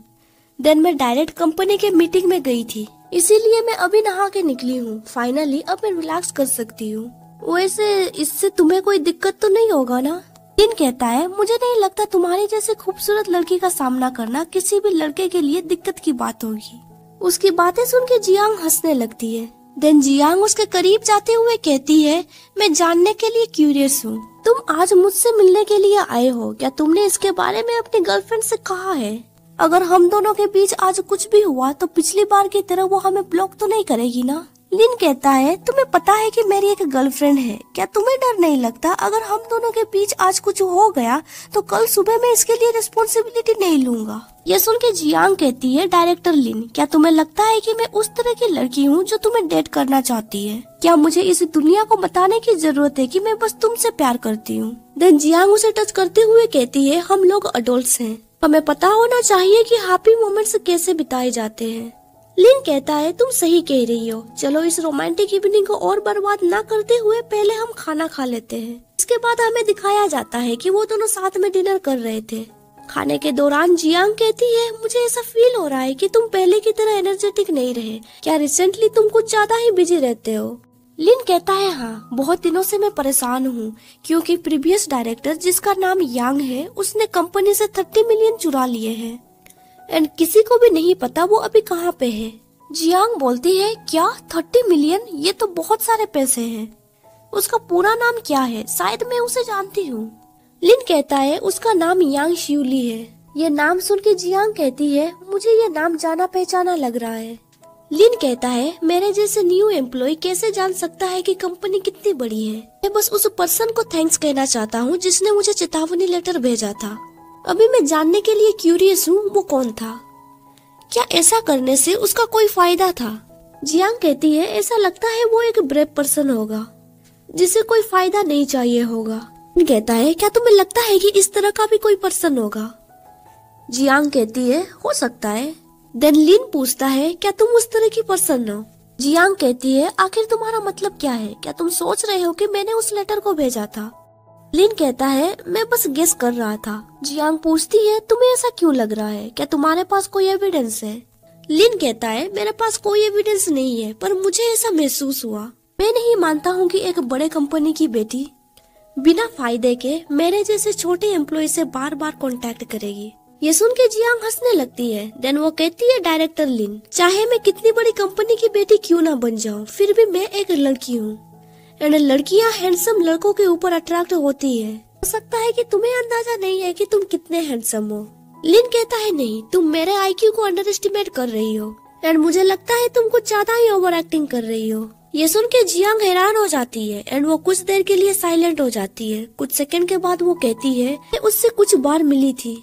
देन मैं डायरेक्ट कंपनी के मीटिंग में गई थी, इसीलिए मैं अभी नहा के निकली हूँ। फाइनली अब मैं रिलैक्स कर सकती हूँ। वैसे इससे तुम्हें कोई दिक्कत तो नहीं होगा ना? लिन कहता है मुझे नहीं लगता तुम्हारी जैसे खूबसूरत लड़की का सामना करना किसी भी लड़के के लिए दिक्कत की बात होगी। उसकी बातें सुन के जियांग हंसने लगती है। देन जियांग उसके करीब जाते हुए कहती है मैं जानने के लिए क्यूरियस हूँ, तुम आज मुझसे मिलने के लिए आए हो, क्या तुमने इसके बारे में अपनी गर्लफ्रेंड से कहा है? अगर हम दोनों के बीच आज कुछ भी हुआ तो पिछली बार की तरह वो हमें ब्लॉक तो नहीं करेगी ना? लिन कहता है तुम्हें पता है कि मेरी एक गर्लफ्रेंड है, क्या तुम्हें डर नहीं लगता अगर हम दोनों के बीच आज कुछ हो गया तो कल सुबह मैं इसके लिए रिस्पॉन्सिबिलिटी नहीं लूंगा। ये सुन के जियांग कहती है डायरेक्टर लिन क्या तुम्हें लगता है कि मैं उस तरह की लड़की हूँ जो तुम्हें डेट करना चाहती है? क्या मुझे इस दुनिया को बताने की जरूरत है कि मैं बस तुमसे प्यार करती हूँ? देन जियांग उसे टच करते हुए कहती है हम लोग अडल्ट्स हैं, हमें पता होना चाहिए कि हैप्पी मोमेंट्स कैसे बिताए जाते हैं। लिन कहता है तुम सही कह रही हो, चलो इस रोमांटिक इवनिंग को और बर्बाद ना करते हुए पहले हम खाना खा लेते हैं। इसके बाद हमें दिखाया जाता है कि वो दोनों साथ में डिनर कर रहे थे। खाने के दौरान जियांग कहती है मुझे ऐसा फील हो रहा है कि तुम पहले की तरह एनर्जेटिक नहीं रहे, क्या रिसेंटली तुम कुछ ज्यादा ही बिजी रहते हो? लिन कहता है हाँ, बहुत दिनों से मैं परेशान हूँ क्योंकि प्रीवियस डायरेक्टर जिसका नाम यांग है उसने कंपनी से 30 मिलियन चुरा लिए हैं एंड किसी को भी नहीं पता वो अभी कहाँ पे है। जियांग बोलती है क्या 30 मिलियन, ये तो बहुत सारे पैसे हैं। उसका पूरा नाम क्या है? शायद मैं उसे जानती हूँ। लिन कहता है उसका नाम यांग शिवली है। ये नाम सुन के जियांग कहती है मुझे ये नाम जाना पहचाना लग रहा है। लिन कहता है मेरे जैसे न्यू एम्प्लॉय कैसे जान सकता है कि कंपनी कितनी बड़ी है? मैं बस उस पर्सन को थैंक्स कहना चाहता हूँ जिसने मुझे चेतावनी लेटर भेजा था। अभी मैं जानने के लिए क्यूरियस हूँ वो कौन था, क्या ऐसा करने से उसका कोई फायदा था? जियांग कहती है ऐसा लगता है वो एक ब्रेव पर्सन होगा जिसे कोई फायदा नहीं चाहिए होगा। कहता है क्या तुम्हें लगता है कि इस तरह का भी कोई पर्सन होगा? जियांग कहती है हो सकता है। देन लिन पूछता है क्या तुम उस तरह की पर्सन हो? जियांग कहती है आखिर तुम्हारा मतलब क्या है? क्या तुम सोच रहे हो कि मैंने उस लेटर को भेजा था? लिन कहता है मैं बस गेस कर रहा था। जियांग पूछती है तुम्हें ऐसा क्यों लग रहा है, क्या तुम्हारे पास कोई एविडेंस है? लिन कहता है मेरे पास कोई एविडेंस नहीं है, पर मुझे ऐसा महसूस हुआ। मैं नहीं मानता हूँ कि एक बड़े कंपनी की बेटी बिना फायदे के मेरे जैसे छोटे एम्प्लॉय से बार बार कांटेक्ट करेगी। ये सुन के जियांग हंसने लगती है। देन वो कहती है डायरेक्टर लिन चाहे मैं कितनी बड़ी कंपनी की बेटी क्यों ना बन जाऊँ, फिर भी मैं एक लड़की हूँ एंड लड़कियां हैंडसम लड़कों के ऊपर अट्रैक्ट होती है। हो सकता है कि तुम्हें अंदाजा नहीं है कि तुम कितने हैंडसम हो। लिन कहता है नहीं, तुम मेरे IQ को अंडर एस्टिमेट कर रही हो एंड मुझे लगता है तुम कुछ ज्यादा ही ओवर एक्टिंग कर रही हो। ये सुन के जियांग हैरान हो जाती है एंड वो कुछ देर के लिए साइलेंट हो जाती है। कुछ सेकंड के बाद वो कहती है मैं उससे कुछ बार मिली थी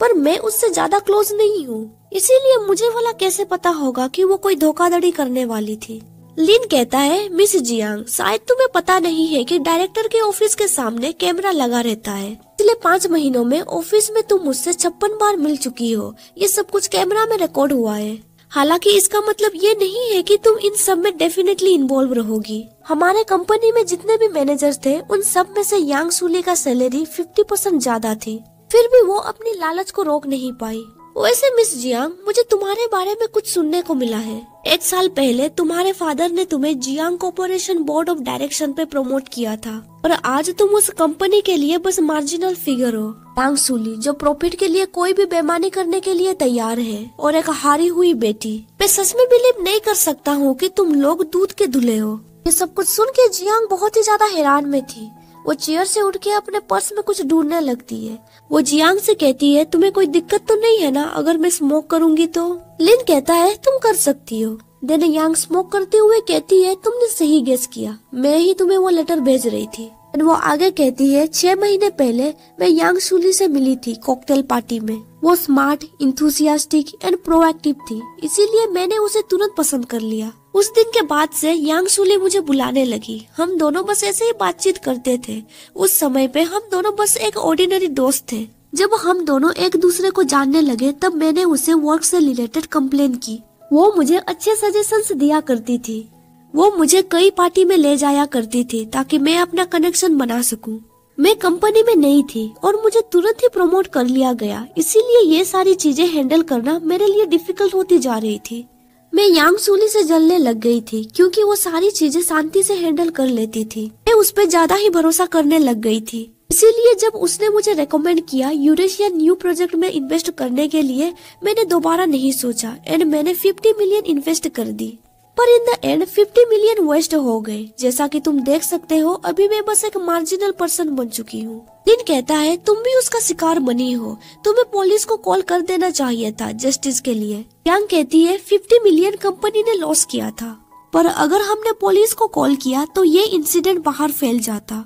पर मैं उससे ज्यादा क्लोज नहीं हूँ, इसीलिए मुझे भला कैसे पता होगा कि वो कोई धोखाधड़ी करने वाली थी। लिन कहता है मिस जियांग शायद तुम्हें पता नहीं है कि डायरेक्टर के ऑफिस के सामने कैमरा लगा रहता है। पिछले 5 महीनों में ऑफिस में तुम मुझसे 56 बार मिल चुकी हो, ये सब कुछ कैमरा में रिकॉर्ड हुआ है। हालांकि इसका मतलब ये नहीं है कि तुम इन सब में डेफिनेटली इन्वॉल्व रहोगी। हमारे कंपनी में जितने भी मैनेजर्स थे उन सब में से यांग सूली का सैलरी 50% ज्यादा थी, फिर भी वो अपनी लालच को रोक नहीं पाई। वैसे मिस जियांग मुझे तुम्हारे बारे में कुछ सुनने को मिला है। 1 साल पहले तुम्हारे फादर ने तुम्हें Jiang corporation board of direction पे प्रमोट किया था और आज तुम उस कंपनी के लिए बस मार्जिनल फिगर हो। यांग सुली जो प्रॉफिट के लिए कोई भी बेईमानी करने के लिए तैयार है और एक हारी हुई बेटी। मैं सच में बिलीव नहीं कर सकता हूँ कि तुम लोग दूध के धुले हो। ये सब कुछ सुन के जियांग बहुत ही ज्यादा हैरान में थी। वो चेयर से उठ के अपने पर्स में कुछ ढूंढने लगती है। वो जियांग से कहती है तुम्हें कोई दिक्कत तो नहीं है ना अगर मैं स्मोक करूंगी तो? लिन कहता है तुम कर सकती हो। देन यांग स्मोक करते हुए कहती है तुमने सही गेस किया, मैं ही तुम्हें वो लेटर भेज रही थी। वो आगे कहती है 6 महीने पहले मैं यांग सुली से मिली थी कॉकटेल पार्टी में। वो स्मार्ट, इंथुसियास्टिक एंड प्रोएक्टिव थी, इसीलिए मैंने उसे तुरंत पसंद कर लिया। उस दिन के बाद से यांग सुली मुझे बुलाने लगी। हम दोनों बस ऐसे ही बातचीत करते थे। उस समय पे हम दोनों बस एक ऑर्डिनरी दोस्त थे। जब हम दोनों एक दूसरे को जानने लगे तब मैंने उसे वर्क से रिलेटेड कंप्लेन की। वो मुझे अच्छे सजेशंस दिया करती थी। वो मुझे कई पार्टी में ले जाया करती थी ताकि मैं अपना कनेक्शन बना सकूं। मैं कंपनी में नई थी और मुझे तुरंत ही प्रमोट कर लिया गया, इसीलिए ये सारी चीजें हैंडल करना मेरे लिए डिफिकल्ट होती जा रही थी। मैं यांग सुली से जलने लग गई थी क्योंकि वो सारी चीजें शांति से हैंडल कर लेती थी। मैं उस पर ज्यादा ही भरोसा करने लग गई थी। इसीलिए जब उसने मुझे रेकमेंड किया यूरेशिया न्यू प्रोजेक्ट में इन्वेस्ट करने के लिए, मैंने दोबारा नहीं सोचा एंड मैंने 50 मिलियन इन्वेस्ट कर दी। पर in the end 50 million waste हो गए। जैसा कि तुम देख सकते हो अभी मैं बस एक मार्जिनल पर्सन बन चुकी हूँ। लिन कहता है तुम भी उसका शिकार बनी हो, तुम्हें पुलिस को कॉल कर देना चाहिए था जस्टिस के लिए। यांग कहती है 50 मिलियन कंपनी ने लॉस किया था, पर अगर हमने पुलिस को कॉल किया तो ये इंसिडेंट बाहर फैल जाता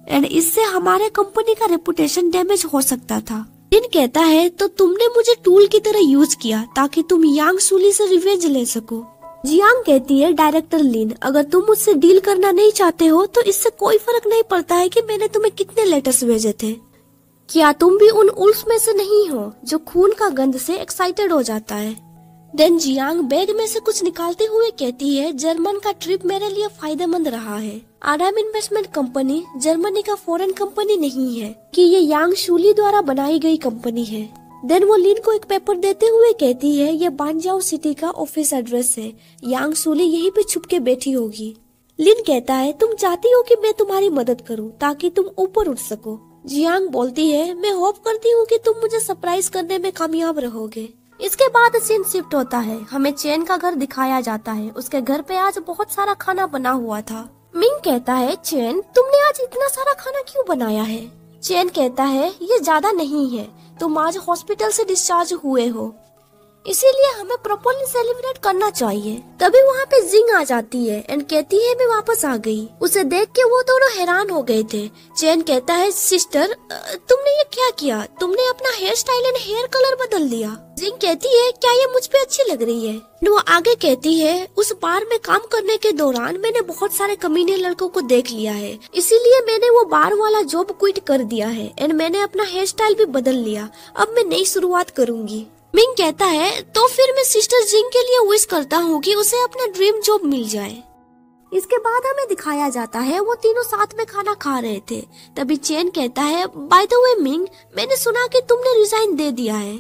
एंड इससे हमारे कंपनी का रेपुटेशन डैमेज हो सकता था। लिन कहता है तो तुमने मुझे टूल की तरह यूज किया ताकि तुम यांग सुली से रिवेंज ले सको। जियांग कहती है डायरेक्टर लिन, अगर तुम मुझसे डील करना नहीं चाहते हो तो इससे कोई फर्क नहीं पड़ता है कि मैंने तुम्हें कितने लेटर्स भेजे थे। क्या तुम भी उन उल्फ में से नहीं हो जो खून का गंध से एक्साइटेड हो जाता है? देन जियांग बैग में से कुछ निकालते हुए कहती है जर्मन का ट्रिप मेरे लिए फायदेमंद रहा है। आराम इन्वेस्टमेंट कंपनी जर्मनी का फॉरेन कंपनी नहीं है कि ये यांग सुली द्वारा बनाई गई कंपनी है। देन वो लिन को एक पेपर देते हुए कहती है ये बानजाओ सिटी का ऑफिस एड्रेस है, यांग सुली यहीं पे छुप के बैठी होगी। लिन कहता है तुम चाहती हो कि मैं तुम्हारी मदद करूं ताकि तुम ऊपर उठ सको। जियांग बोलती है मैं होप करती हूँ कि तुम मुझे सरप्राइज करने में कामयाब रहोगे। इसके बाद सीन शिफ्ट होता है। हमें चेन का घर दिखाया जाता है। उसके घर पे आज बहुत सारा खाना बना हुआ था। मिंग कहता है चेन तुमने आज इतना सारा खाना क्यों बनाया है? चेन कहता है ये ज्यादा नहीं है, तुम आज हॉस्पिटल से डिस्चार्ज हुए हो, इसीलिए हमें प्रॉपर्ली सेलिब्रेट करना चाहिए। तभी वहाँ पे जिंग आ जाती है एंड कहती है मैं वापस आ गई। उसे देख के वो दोनों हैरान हो गए थे। चेन कहता है सिस्टर तुमने ये क्या किया? तुमने अपना hair style and hair colour बदल दिया। जिंग कहती है क्या ये मुझ पे अच्छी लग रही है? वो आगे कहती है उस बार में काम करने के दौरान मैंने बहुत सारे कमीने लड़कों को देख लिया है, इसीलिए मैंने वो बार वाला जॉब क्विट कर दिया है एंड मैंने अपना हेयर स्टाइल भी बदल लिया। अब मैं नई शुरुआत करूंगी। मिंग कहता है तो फिर मैं सिस्टर जिंग के लिए विश करता हूँ कि उसे अपना ड्रीम जॉब मिल जाए। इसके बाद हमें दिखाया जाता है वो तीनों साथ में खाना खा रहे थे। तभी चेन कहता है बाय द वे मिंग, मैंने सुना कि तुमने रिजाइन दे दिया है,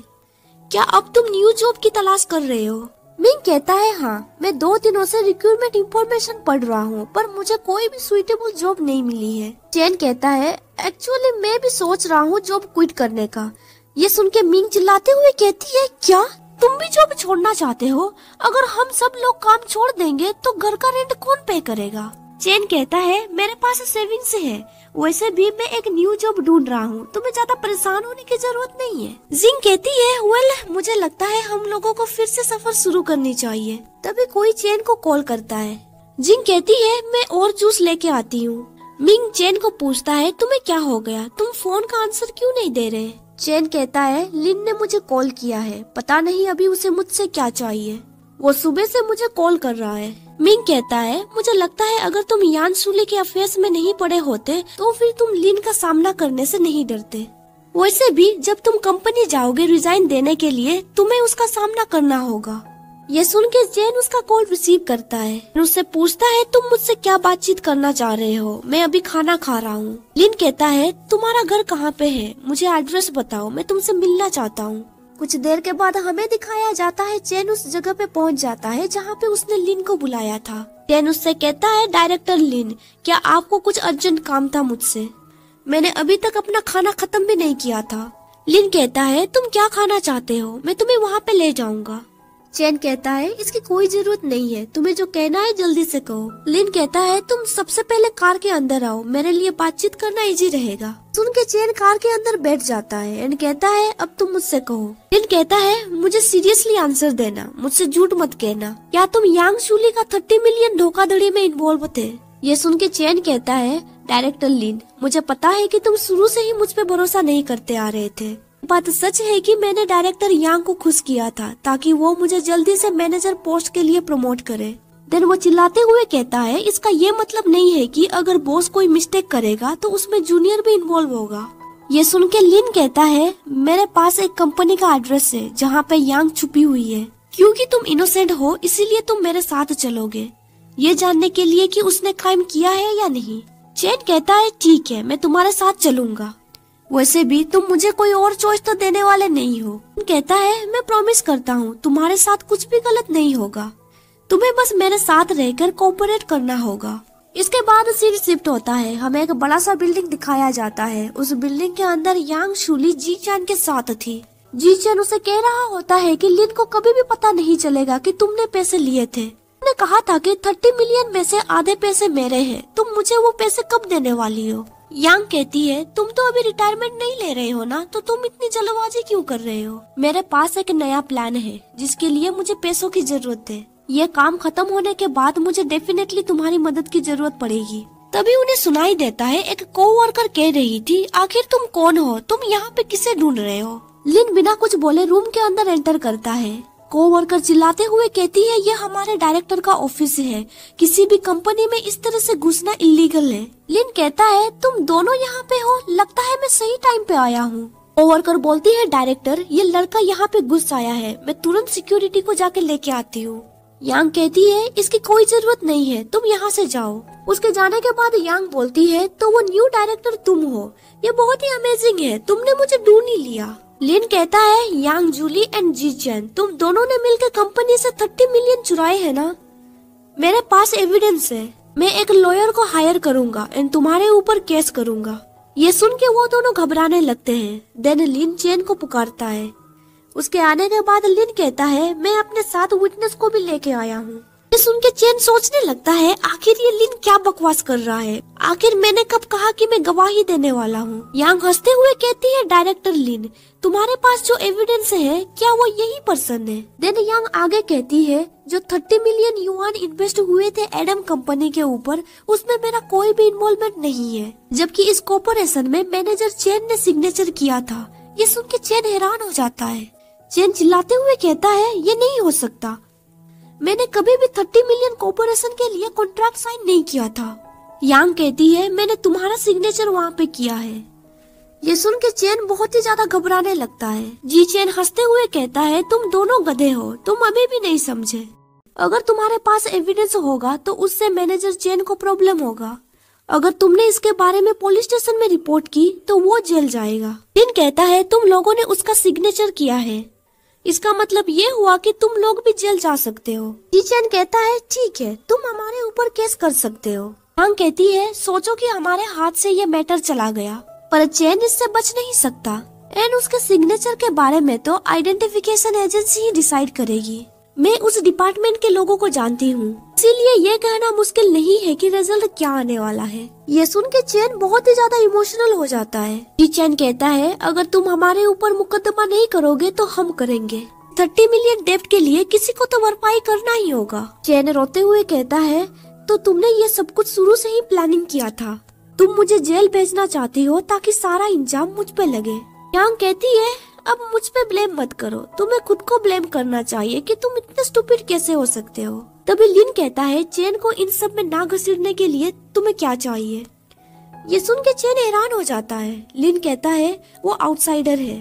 क्या अब तुम न्यू जॉब की तलाश कर रहे हो? मिंग कहता है हाँ, मैं 2 दिनों से रिक्रूटमेंट इंफॉर्मेशन पढ़ रहा हूँ पर मुझे कोई भी सुइटेबल जॉब नहीं मिली है। चेन कहता है एक्चुअली मैं भी सोच रहा हूँ जॉब क्विट करने का। ये सुन के मिंग चिल्लाते हुए कहती है क्या तुम भी जॉब छोड़ना चाहते हो? अगर हम सब लोग काम छोड़ देंगे तो घर का रेंट कौन पे करेगा? चेन कहता है मेरे पास सेविंग्स है, वैसे भी मैं एक न्यू जॉब ढूंढ रहा हूँ, तुम्हें ज्यादा परेशान होने की जरूरत नहीं है। जिंग कहती है वेल मुझे लगता है हम लोगों को फिर से सफर शुरू करनी चाहिए। तभी कोई चेन को कॉल करता है। जिंग कहती है मैं और जूस लेके आती हूँ। मिंग चेन को पूछता है तुम्हें क्या हो गया, तुम फोन का आंसर क्यों नहीं दे रहे? चेन कहता है लिन ने मुझे कॉल किया है, पता नहीं अभी उसे मुझसे क्या चाहिए, वो सुबह से मुझे कॉल कर रहा है। मिंग कहता है मुझे लगता है अगर तुम यान सुली के अफेयर्स में नहीं पड़े होते तो फिर तुम लिन का सामना करने से नहीं डरते। वैसे भी जब तुम कंपनी जाओगे रिजाइन देने के लिए तुम्हें उसका सामना करना होगा। ये सुन के चेन उसका कॉल रिसीव करता है, उससे पूछता है तुम मुझसे क्या बातचीत करना चाह रहे हो? मैं अभी खाना खा रहा हूँ। लिन कहता है तुम्हारा घर कहाँ पे है, मुझे एड्रेस बताओ, मैं तुमसे मिलना चाहता हूँ। कुछ देर के बाद हमें दिखाया जाता है चेन उस जगह पे पहुंच जाता है जहाँ पे उसने लिन को बुलाया था। चेन उससे कहता है, डायरेक्टर लिन, क्या आपको कुछ अर्जेंट काम था मुझसे? मैंने अभी तक अपना खाना खत्म भी नहीं किया था। लिन कहता है, तुम क्या खाना चाहते हो? मैं तुम्हें वहाँ पे ले जाऊंगा। चेन कहता है, इसकी कोई जरूरत नहीं है, तुम्हें जो कहना है जल्दी से कहो। लिन कहता है, तुम सबसे पहले कार के अंदर आओ, मेरे लिए बातचीत करना इजी रहेगा। सुन के चेन कार के अंदर बैठ जाता है एंड कहता है, अब तुम मुझसे कहो। लिन कहता है, मुझे सीरियसली आंसर देना, मुझसे झूठ मत कहना। क्या तुम यांग शूली का 30 मिलियन धोखाधड़ी में इन्वॉल्व थे? ये सुन के चेन कहता है, डायरेक्टर लिन, मुझे पता है कि तुम शुरू से ही मुझ पे भरोसा नहीं करते आ रहे थे। बात सच है कि मैंने डायरेक्टर यांग को खुश किया था ताकि वो मुझे जल्दी से मैनेजर पोस्ट के लिए प्रमोट करे। देन वो चिल्लाते हुए कहता है, इसका ये मतलब नहीं है कि अगर बॉस कोई मिस्टेक करेगा तो उसमें जूनियर भी इन्वॉल्व होगा। ये सुन के लिन कहता है, मेरे पास एक कंपनी का एड्रेस है जहाँ पे यांग छुपी हुई है। क्योंकि तुम इनोसेंट हो इसीलिए तुम मेरे साथ चलोगे, ये जानने के लिए कि उसने क्राइम किया है या नहीं। चेन कहता है, ठीक है, मैं तुम्हारे साथ चलूंगा, वैसे भी तुम मुझे कोई और चॉइस तो देने वाले नहीं हो। कहता है, मैं प्रॉमिस करता हूँ तुम्हारे साथ कुछ भी गलत नहीं होगा, तुम्हें बस मेरे साथ रहकर कोऑपरेट करना होगा। इसके बाद सीन शिफ्ट होता है, हमें एक बड़ा सा बिल्डिंग दिखाया जाता है। उस बिल्डिंग के अंदर यांग शूली जी चैन के साथ थी। जी चैन उसे कह रहा होता है कि लिन को कभी भी पता नहीं चलेगा कि तुमने पैसे लिए थे। तुमने कहा था कि 30 मिलियन में से आधे पैसे मेरे हैं, तुम मुझे वो पैसे कब देने वाली हो? यांग कहती है, तुम तो अभी रिटायरमेंट नहीं ले रहे हो ना, तो तुम इतनी जल्दबाजी क्यों कर रहे हो? मेरे पास एक नया प्लान है जिसके लिए मुझे पैसों की जरूरत है। ये काम खत्म होने के बाद मुझे डेफिनेटली तुम्हारी मदद की जरूरत पड़ेगी। तभी उन्हें सुनाई देता है, एक कोवर्कर कह रही थी, आखिर तुम कौन हो? तुम यहाँ पे किसे ढूंढ रहे हो? लिन बिना कुछ बोले रूम के अंदर एंटर करता है। कोवर्कर चिल्लाते हुए कहती है, ये हमारे डायरेक्टर का ऑफिस है, किसी भी कंपनी में इस तरह से घुसना इलीगल है। लिन कहता है, तुम दोनों यहाँ पे हो, लगता है मैं सही टाइम पे आया हूँ। कोवर्कर बोलती है, डायरेक्टर, ये लड़का यहाँ पे घुस आया है, मैं तुरंत सिक्योरिटी को जाके लेके आती हूँ। यांग कहती है, इसकी कोई जरूरत नहीं है, तुम यहाँ से जाओ। उसके जाने के बाद यांग बोलती है, तो वो न्यू डायरेक्टर तुम हो, ये बहुत ही अमेजिंग है, तुमने मुझे ढूंढ ही लिया। लिन कहता है, यांग जूली एंड जी चैन, तुम दोनों ने मिलकर कंपनी से 30 मिलियन चुराए हैं ना? मेरे पास एविडेंस है, मैं एक लॉयर को हायर करूंगा एंड तुम्हारे ऊपर केस करूंगा। ये सुन के वो दोनों घबराने लगते हैं। देन लिन चैन को पुकारता है। उसके आने के बाद लिन कहता है, मैं अपने साथ विटनेस को भी लेके आया हूँ। ये सुन के चैन सोचने लगता है, आखिर ये लिन क्या बकवास कर रहा है, आखिर मैंने कब कहा कि मैं गवाही देने वाला हूँ? यांग हंसते हुए कहती है, डायरेक्टर लिन, तुम्हारे पास जो एविडेंस है क्या वो यही पर्सन है? देन यांग आगे कहती है, जो 30 मिलियन युआन इन्वेस्ट हुए थे एडम कंपनी के ऊपर, उसमें मेरा कोई भी इन्वॉल्वमेंट नहीं है, जबकि इस कॉर्पोरेशन में मैनेजर चेन ने सिग्नेचर किया था। ये सुन के चेन हैरान हो जाता है। चेन चिल्लाते हुए कहता है, ये नहीं हो सकता, मैंने कभी भी 30 मिलियन कॉर्पोरेशन के लिए कॉन्ट्रैक्ट साइन नहीं किया था। यांग कहती है, मैंने तुम्हारा सिग्नेचर वहाँ पे किया है। ये सुन के चेन बहुत ही ज्यादा घबराने लगता है। जी चेन हंसते हुए कहता है, तुम दोनों गधे हो, तुम अभी भी नहीं समझे। अगर तुम्हारे पास एविडेंस होगा तो उससे मैनेजर चेन को प्रॉब्लम होगा। अगर तुमने इसके बारे में पुलिस स्टेशन में रिपोर्ट की तो वो जेल जाएगा। लिन कहता है, तुम लोगों ने उसका सिग्नेचर किया है, इसका मतलब ये हुआ कि तुम लोग भी जेल जा सकते हो। जी चैन कहता है, ठीक है, तुम हमारे ऊपर केस कर सकते हो। यांग कहती है, सोचो कि हमारे हाथ से ये मैटर चला गया, पर चैन इससे बच नहीं सकता एंड उसके सिग्नेचर के बारे में तो आइडेंटिफिकेशन एजेंसी ही डिसाइड करेगी। मैं उस डिपार्टमेंट के लोगों को जानती हूँ, इसीलिए ये कहना मुश्किल नहीं है कि रिजल्ट क्या आने वाला है। ये सुन के चैन बहुत ही ज्यादा इमोशनल हो जाता है। जी चैन कहता है, अगर तुम हमारे ऊपर मुकदमा नहीं करोगे तो हम करेंगे। 30 मिलियन डेब्ट के लिए किसी को तो भरपाई करना ही होगा। चैन रोते हुए कहता है, तो तुमने ये सब कुछ शुरू से ही प्लानिंग किया था, तुम मुझे जेल भेजना चाहती हो ताकि सारा इंजाम मुझ पे लगे। यांग कहती है, अब मुझ पे ब्लेम मत करो, तुम्हें खुद को ब्लेम करना चाहिए कि तुम इतने स्टूपिड कैसे हो सकते हो। तभी लिन कहता है, चेन को इन सब में ना घसीटने के लिए तुम्हें क्या चाहिए? ये सुन के चेन हैरान हो जाता है। लिन कहता है, वो आउटसाइडर है,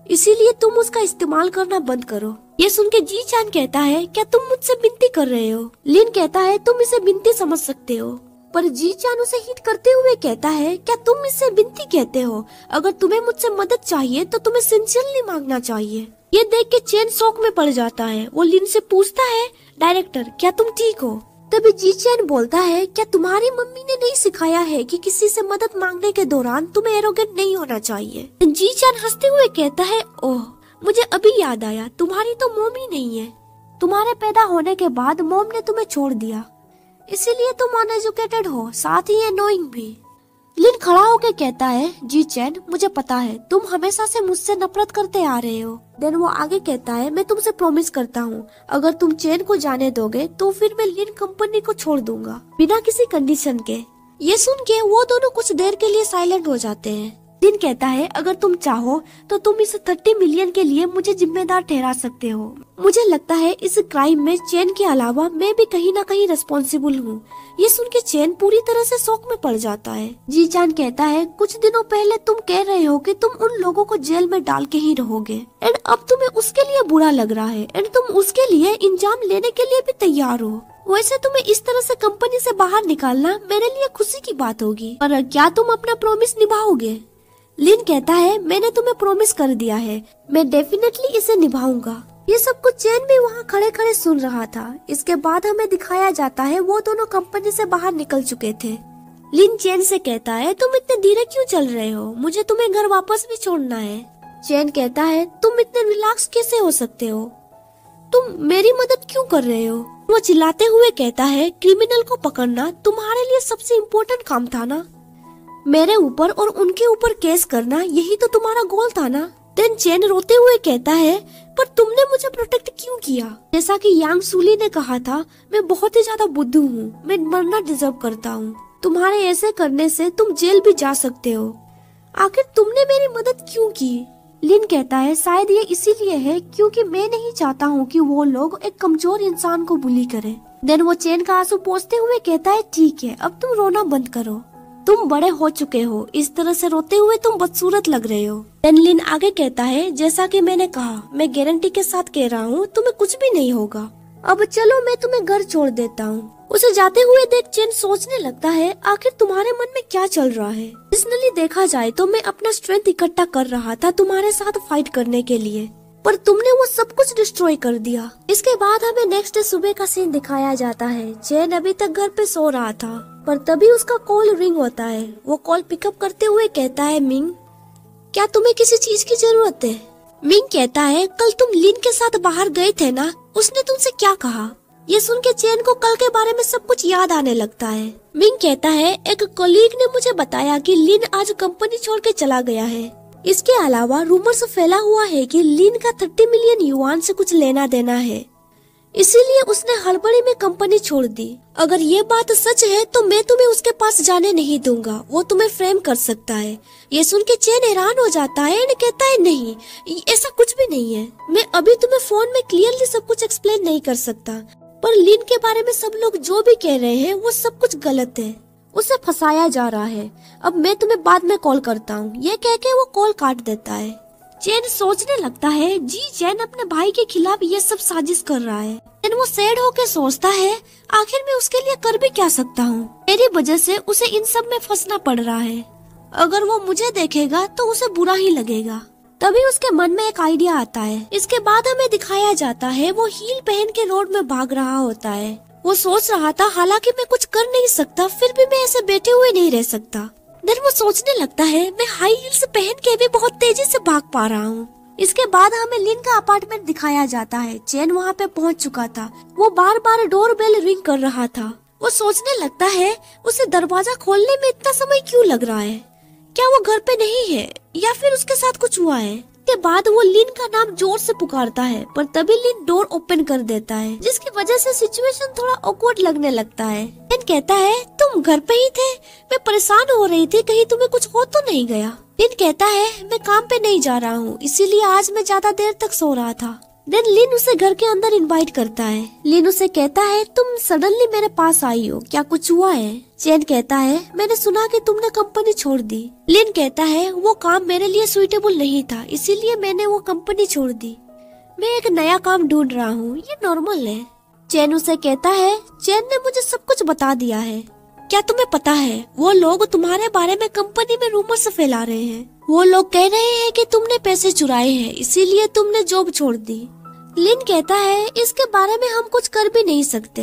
इसीलिए तुम उसका इस्तेमाल करना बंद करो। ये सुन के जी चैन कहता है, क्या तुम मुझसे विनती कर रहे हो? लिन कहता है, तुम इसे विनती समझ सकते हो, पर जी चैन उसे हिट करते हुए कहता है, क्या तुम इसे विनती कहते हो? अगर तुम्हें मुझसे मदद चाहिए तो तुम्हें सिंसियरली मांगना चाहिए। ये देख के चेन शॉक में पड़ जाता है। वो लिन से पूछता है, डायरेक्टर क्या तुम ठीक हो? तभी जी चैन बोलता है, क्या तुम्हारी मम्मी ने नहीं सिखाया है कि किसी से मदद मांगने के दौरान तुम्हें एरोगेंट नहीं होना चाहिए? जी चैन हंसते हुए कहता है, ओह मुझे अभी याद आया, तुम्हारी तो मॉम ही नहीं है। तुम्हारे पैदा होने के बाद मॉम ने तुम्हें छोड़ दिया, इसीलिए तुम अनएजुकेटेड हो, साथ ही अनोइंग भी। लिन खड़ा होकर कहता है, जी चैन मुझे पता है तुम हमेशा से मुझसे नफरत करते आ रहे हो। देन वो आगे कहता है, मैं तुमसे प्रॉमिस करता हूँ अगर तुम चैन को जाने दोगे तो फिर मैं लिन कंपनी को छोड़ दूंगा बिना किसी कंडीशन के। ये सुन के वो दोनों कुछ देर के लिए साइलेंट हो जाते हैं। लिन कहता है, अगर तुम चाहो तो तुम इस 30 मिलियन के लिए मुझे जिम्मेदार ठहरा सकते हो। मुझे लगता है इस क्राइम में चैन के अलावा मैं भी कहीं न कहीं रिस्पॉन्सिबल हूँ। ये सुन के चैन पूरी तरह से शॉक में पड़ जाता है। जी चान कहता है, कुछ दिनों पहले तुम कह रहे हो कि तुम उन लोगों को जेल में डाल के ही रहोगे, एंड अब तुम्हें उसके लिए बुरा लग रहा है, एंड तुम उसके लिए इंजाम लेने के लिए भी तैयार हो। वैसे तुम्हें इस तरह से कंपनी से बाहर निकालना मेरे लिए खुशी की बात होगी, पर क्या तुम अपना प्रॉमिस निभाओगे? लिन कहता है, मैंने तुम्हें प्रॉमिस कर दिया है, मैं डेफिनेटली इसे निभाऊंगा। ये सब कुछ चैन भी वहाँ खड़े खड़े सुन रहा था। इसके बाद हमें दिखाया जाता है वो दोनों कंपनी से बाहर निकल चुके थे। लिन चैन से कहता है, तुम इतने धीरे क्यों चल रहे हो? मुझे तुम्हें घर वापस भी छोड़ना है। चैन कहता है, तुम इतने रिलैक्स कैसे हो सकते हो? तुम मेरी मदद क्यों कर रहे हो? वो चिल्लाते हुए कहता है, क्रिमिनल को पकड़ना तुम्हारे लिए सबसे इम्पोर्टेंट काम था ना? मेरे ऊपर और उनके ऊपर केस करना यही तो तुम्हारा गोल था ना? देन चैन रोते हुए कहता है, पर तुमने मुझे प्रोटेक्ट क्यों किया? जैसा कि यांग सूली ने कहा था, मैं बहुत ही ज्यादा बुद्धू हूँ, मैं मरना डिजर्व करता हूँ। तुम्हारे ऐसे करने से तुम जेल भी जा सकते हो। आखिर तुमने मेरी मदद क्यों की? लिन कहता है, शायद ये इसीलिए है क्योंकि मैं नहीं चाहता हूँ कि वो लोग एक कमजोर इंसान को बुली करें। देन वो चैन का आंसू पोंछते हुए कहता है, ठीक है अब तुम रोना बंद करो, तुम बड़े हो चुके हो, इस तरह से रोते हुए तुम बदसूरत लग रहे हो। देन लिन आगे कहता है, जैसा कि मैंने कहा, मैं गारंटी के साथ कह रहा हूँ तुम्हें कुछ भी नहीं होगा। अब चलो मैं तुम्हें घर छोड़ देता हूँ। उसे जाते हुए देख चैन सोचने लगता है, आखिर तुम्हारे मन में क्या चल रहा है? पर्सनली देखा जाए तो मैं अपना स्ट्रेंथ इकट्ठा कर रहा था तुम्हारे साथ फाइट करने के लिए, पर तुमने वो सब कुछ डिस्ट्रॉय कर दिया। इसके बाद हमें नेक्स्ट डे सुबह का सीन दिखाया जाता है। चैन अभी तक घर पे सो रहा था, पर तभी उसका कॉल रिंग होता है। वो कॉल पिकअप करते हुए कहता है, मिंग क्या तुम्हें किसी चीज की जरूरत है? मिंग कहता है, कल तुम लिन के साथ बाहर गए थे ना, उसने तुमसे क्या कहा? ये सुन के चैन को कल के बारे में सब कुछ याद आने लगता है। मिंग कहता है, एक कोलीग ने मुझे बताया कि लिन आज कंपनी छोड़ के चला गया है। इसके अलावा रूमर्स फैला हुआ है कि लिन का 30 मिलियन युआन से कुछ लेना देना है, इसीलिए उसने हड़बड़ी में कंपनी छोड़ दी। अगर ये बात सच है तो मैं तुम्हें उसके पास जाने नहीं दूंगा, वो तुम्हें फ्रेम कर सकता है। ये सुन के चैन हैरान हो जाता है और कहता है, नहीं ऐसा कुछ भी नहीं है, मैं अभी तुम्हें फोन में क्लियरली सब कुछ एक्सप्लेन नहीं कर सकता, पर लिन के बारे में सब लोग जो भी कह रहे हैं वो सब कुछ गलत है, उसे फंसाया जा रहा है। अब मैं तुम्हें बाद में कॉल करता हूँ। ये कह के वो कॉल काट देता है। चैन सोचने लगता है, जी चैन अपने भाई के खिलाफ ये सब साजिश कर रहा है। चैन वो सैड होके सोचता है, आखिर मैं उसके लिए कर भी क्या सकता हूँ? मेरी वजह से उसे इन सब में फंसना पड़ रहा है। अगर वो मुझे देखेगा तो उसे बुरा ही लगेगा। तभी उसके मन में एक आइडिया आता है। इसके बाद हमें दिखाया जाता है वो हील पहन के रोड में भाग रहा होता है। वो सोच रहा था, हालांकि मैं कुछ कर नहीं सकता, फिर भी मैं ऐसे बैठे हुए नहीं रह सकता। देन वो सोचने लगता है, मैं हाई हील्स पहन के भी बहुत तेजी से भाग पा रहा हूँ। इसके बाद हमें लिन का अपार्टमेंट दिखाया जाता है। चैन वहाँ पे पहुँच चुका था। वो बार बार डोर बेल रिंग कर रहा था। वो सोचने लगता है, उसे दरवाजा खोलने में इतना समय क्यों लग रहा है? क्या वो घर पे नहीं है या फिर उसके साथ कुछ हुआ है? के बाद वो लिन का नाम जोर से पुकारता है, पर तभी लिन डोर ओपन कर देता है, जिसकी वजह से सिचुएशन थोड़ा ऑकवर्ड लगने लगता है। लिन कहता है, तुम घर पे ही थे? मैं परेशान हो रही थी, कहीं तुम्हें कुछ हो तो नहीं गया? लिन कहता है, मैं काम पे नहीं जा रहा हूँ, इसीलिए आज मैं ज्यादा देर तक सो रहा था। देन लिन उसे घर के अंदर इनवाइट करता है। लिन उसे कहता है, तुम सडनली मेरे पास आई हो, क्या कुछ हुआ है? चैन कहता है, मैंने सुना कि तुमने कंपनी छोड़ दी। लिन कहता है, वो काम मेरे लिए सुइटेबल नहीं था, इसीलिए मैंने वो कंपनी छोड़ दी। मैं एक नया काम ढूंढ रहा हूँ, ये नॉर्मल है। चैन उसे कहता है, चैन ने मुझे सब कुछ बता दिया है। क्या तुम्हें पता है, वो लोग तुम्हारे बारे में कंपनी में रूमर्स फैला रहे हैं। वो लोग कह रहे हैं कि तुमने पैसे चुराए हैं, इसीलिए तुमने जॉब छोड़ दी। लिन कहता है इसके बारे में हम कुछ कर भी नहीं सकते,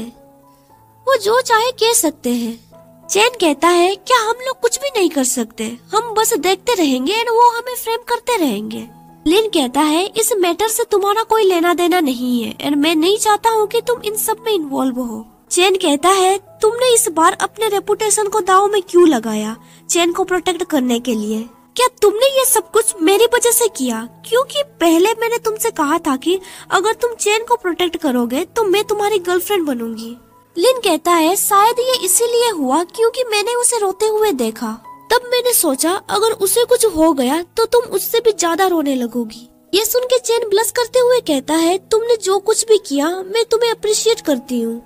वो जो चाहे कह सकते हैं। चैन कहता है क्या हम लोग कुछ भी नहीं कर सकते, हम बस देखते रहेंगे एंड वो हमें फ्रेम करते रहेंगे। लिन कहता है इस मैटर से तुम्हारा कोई लेना देना नहीं है एंड मैं नहीं चाहता हूँ कि तुम इन सब में इन्वॉल्व हो। चैन कहता है तुमने इस बार अपने रेपुटेशन को दांव में क्यों लगाया, चैन को प्रोटेक्ट करने के लिए? क्या तुमने ये सब कुछ मेरी वजह से किया? क्योंकि पहले मैंने तुमसे कहा था कि अगर तुम चैन को प्रोटेक्ट करोगे तो मैं तुम्हारी गर्लफ्रेंड बनूंगी। लिन कहता है शायद ये इसीलिए हुआ क्योंकि मैंने उसे रोते हुए देखा, तब मैंने सोचा अगर उसे कुछ हो गया तो तुम उससे भी ज्यादा रोने लगोगी। ये सुन के चैन ब्लश करते हुए कहता है तुमने जो कुछ भी किया मैं तुम्हें अप्रिशिएट करती हूँ,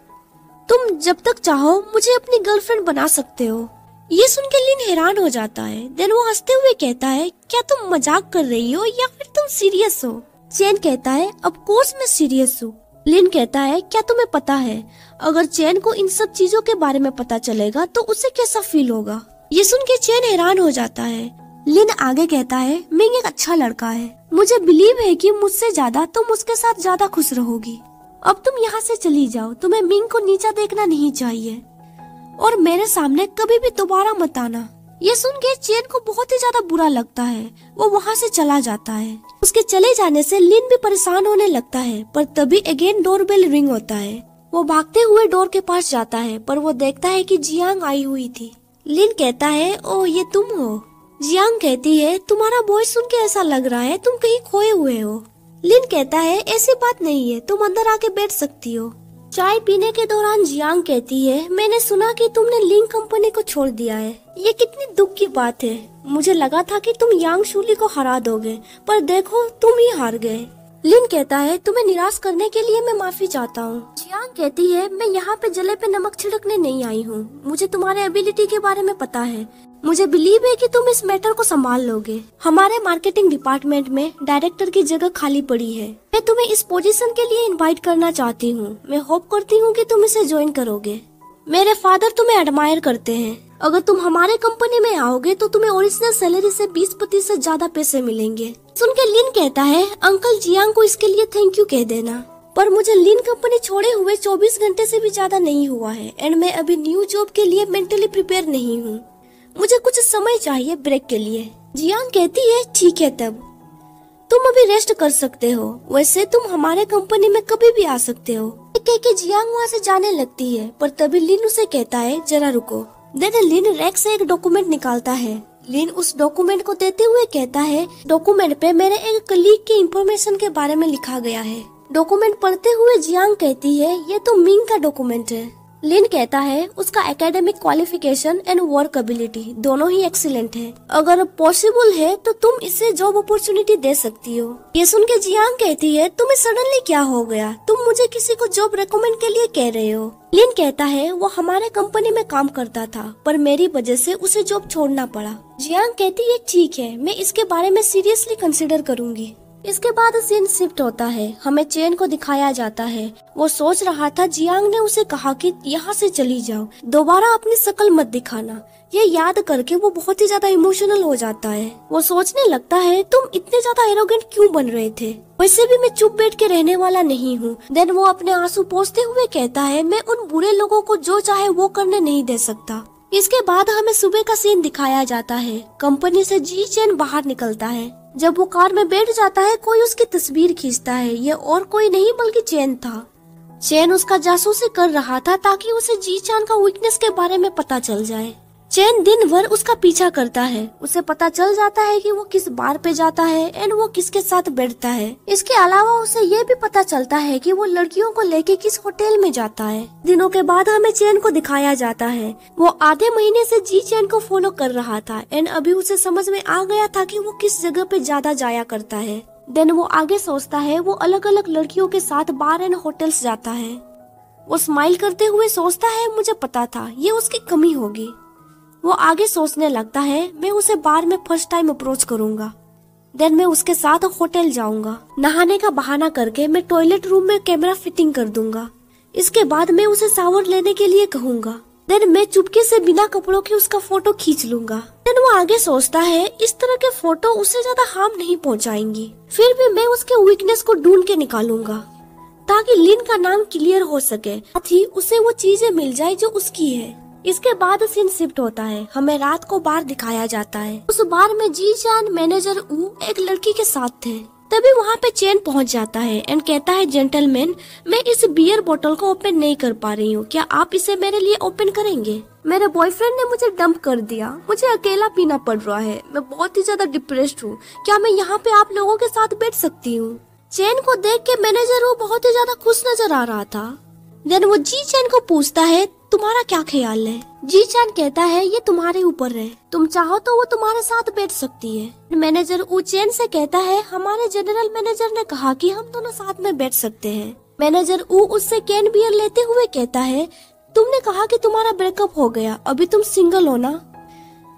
तुम जब तक चाहो मुझे अपनी गर्लफ्रेंड बना सकते हो। ये सुन के लिन हैरान हो जाता है। देन वो हंसते हुए कहता है क्या तुम मजाक कर रही हो या फिर तुम सीरियस हो? चैन कहता है ऑफ कोर्स मैं सीरियस हूँ। लिन कहता है क्या तुम्हें पता है अगर चैन को इन सब चीजों के बारे में पता चलेगा तो उसे कैसा फील होगा? ये सुन के चैन हैरान हो जाता है। लिन आगे कहता है मिंग एक अच्छा लड़का है, मुझे बिलीव है कि मुझसे ज्यादा तुम उसके साथ ज्यादा खुश रहोगी। अब तुम यहाँ से चली जाओ, तुम्हें मिंग को नीचा देखना नहीं चाहिए और मेरे सामने कभी भी दोबारा मत आना। ये सुन के चैन को बहुत ही ज्यादा बुरा लगता है, वो वहाँ से चला जाता है। उसके चले जाने से लिन भी परेशान होने लगता है, पर तभी अगेन डोरबेल रिंग होता है। वो भागते हुए डोर के पास जाता है पर वो देखता है कि जियांग आई हुई थी। लिन कहता है ओह ये तुम हो। जियांग कहती है तुम्हारा वॉइस सुन के ऐसा लग रहा है तुम कहीं खोए हुए हो। लिन कहता है ऐसी बात नहीं है, तुम अंदर आके बैठ सकती हो। चाय पीने के दौरान जियांग कहती है मैंने सुना कि तुमने लिंग कंपनी को छोड़ दिया है, ये कितनी दुख की बात है। मुझे लगा था कि तुम यांग शूली को हरा दोगे पर देखो तुम ही हार गए। लिन कहता है तुम्हें निराश करने के लिए मैं माफी चाहता हूँ। जियांग कहती है मैं यहाँ पे जले पे नमक छिड़कने नहीं आई हूँ, मुझे तुम्हारे एबिलिटी के बारे में पता है, मुझे बिलीव है कि तुम इस मैटर को संभाल लोगे। हमारे मार्केटिंग डिपार्टमेंट में डायरेक्टर की जगह खाली पड़ी है, मैं तुम्हें इस पोजीशन के लिए इनवाइट करना चाहती हूँ। मैं होप करती हूँ कि तुम इसे ज्वाइन करोगे। मेरे फादर तुम्हें एडमायर करते हैं, अगर तुम हमारे कंपनी में आओगे तो तुम्हें ओरिजिनल सैलरी से 20% ज्यादा पैसे मिलेंगे। सुन के लिन कहता है अंकल जियांग को इसके लिए थैंक यू कह देना, पर मुझे लिन कंपनी छोड़े हुए 24 घंटे से भी ज्यादा नहीं हुआ है एंड मैं अभी न्यू जॉब के लिए मेंटली प्रिपेयर नहीं हूँ, मुझे कुछ समय चाहिए ब्रेक के लिए। जियांग कहती है ठीक है तब तुम अभी रेस्ट कर सकते हो, वैसे तुम हमारे कंपनी में कभी भी आ सकते हो। कह के जियांग वहाँ से जाने लगती है पर तभी लिन उसे कहता है जरा रुको। देन लिन रैक से एक डॉक्यूमेंट निकालता है। लिन उस डॉक्यूमेंट को देते हुए कहता है डॉक्यूमेंट पे मेरे एक कलीग के इंफॉर्मेशन के बारे में लिखा गया है। डॉक्यूमेंट पढ़ते हुए जियांग कहती है ये तो मिंग का डॉक्यूमेंट है। लिन कहता है उसका academic qualification and work ability दोनों ही एक्सीलेंट है, अगर पॉसिबल है तो तुम इसे जॉब अपॉर्चुनिटी दे सकती हो। ये सुन के जियांग कहती है तुम्हें सडनली क्या हो गया, तुम मुझे किसी को जॉब रेकमेंड के लिए कह रहे हो। लिन कहता है वो हमारे कंपनी में काम करता था पर मेरी वजह से उसे जॉब छोड़ना पड़ा। जियांग कहती है ठीक है मैं इसके बारे में सीरियसली कंसिडर करूंगी। इसके बाद सीन शिफ्ट होता है, हमें चैन को दिखाया जाता है। वो सोच रहा था जियांग ने उसे कहा कि यहाँ से चली जाओ, दोबारा अपनी शक्ल मत दिखाना। ये याद करके वो बहुत ही ज्यादा इमोशनल हो जाता है। वो सोचने लगता है तुम इतने ज्यादा एरोगेंट क्यों बन रहे थे, वैसे भी मैं चुप बैठ के रहने वाला नहीं हूँ। देन वो अपने आंसू पोंछते हुए कहता है मैं उन बुरे लोगों को जो चाहे वो करने नहीं दे सकता। इसके बाद हमें सुबह का सीन दिखाया जाता है। कंपनी से जी चैन बाहर निकलता है। जब वो कार में बैठ जाता है कोई उसकी तस्वीर खींचता है, ये और कोई नहीं बल्कि चैन था। चैन उसका जासूसी कर रहा था ताकि उसे जी चान का वीकनेस के बारे में पता चल जाए। चैन दिन भर उसका पीछा करता है, उसे पता चल जाता है कि वो किस बार पे जाता है एंड वो किसके साथ बैठता है। इसके अलावा उसे ये भी पता चलता है कि वो लड़कियों को लेके किस होटल में जाता है। दिनों के बाद हमें चैन को दिखाया जाता है। वो आधे महीने से जी चैन को फॉलो कर रहा था एंड अभी उसे समझ में आ गया था कि वो किस जगह पे ज्यादा जाया करता है। देन वो आगे सोचता है वो अलग अलग लड़कियों के साथ बार एंड होटल्स जाता है। वो स्माइल करते हुए सोचता है मुझे पता था ये उसकी कमी होगी। वो आगे सोचने लगता है मैं उसे बार में फर्स्ट टाइम अप्रोच करूंगा, देन मैं उसके साथ होटल जाऊंगा, नहाने का बहाना करके मैं टॉयलेट रूम में कैमरा फिटिंग कर दूंगा। इसके बाद मैं उसे शावर लेने के लिए कहूंगा। देन मैं चुपके से बिना कपड़ों के उसका फोटो खींच लूंगा। देन वो आगे सोचता है इस तरह के फोटो उससे ज्यादा हार्म नहीं पहुंचाएंगी। फिर भी मैं उसके वीकनेस को ढूंढ के निकालूंगा ताकि लिन का नाम क्लियर हो सके, साथ ही उसे वो चीजें मिल जाए जो उसकी है। इसके बाद सीन शिफ्ट होता है। हमें रात को बार दिखाया जाता है। उस बार में जी चान, मैनेजर ऊ एक लड़की के साथ थे। तभी वहाँ पे चेन पहुँच जाता है एंड कहता है जेंटलमैन, मैं इस बियर बोतल को ओपन नहीं कर पा रही हूँ, क्या आप इसे मेरे लिए ओपन करेंगे? मेरे बॉयफ्रेंड ने मुझे डंप कर दिया, मुझे अकेला पीना पड़ रहा है, मैं बहुत ही ज्यादा डिप्रेस्ड हूँ, क्या मैं यहाँ पे आप लोगों के साथ बैठ सकती हूँ? चेन को देख के मैनेजर वो बहुत ही ज्यादा खुश नजर आ रहा था। देन वो जी चैन को पूछता है तुम्हारा क्या ख्याल है? जी चैन कहता है ये तुम्हारे ऊपर है, तुम चाहो तो वो तुम्हारे साथ बैठ सकती है। मैनेजर ऊ चैन से कहता है हमारे जनरल मैनेजर ने कहा कि हम दोनों साथ में बैठ सकते हैं। मैनेजर ऊ उससे कैन बियर लेते हुए कहता है तुमने कहा कि तुम्हारा ब्रेकअप हो गया, अभी तुम सिंगल हो ना?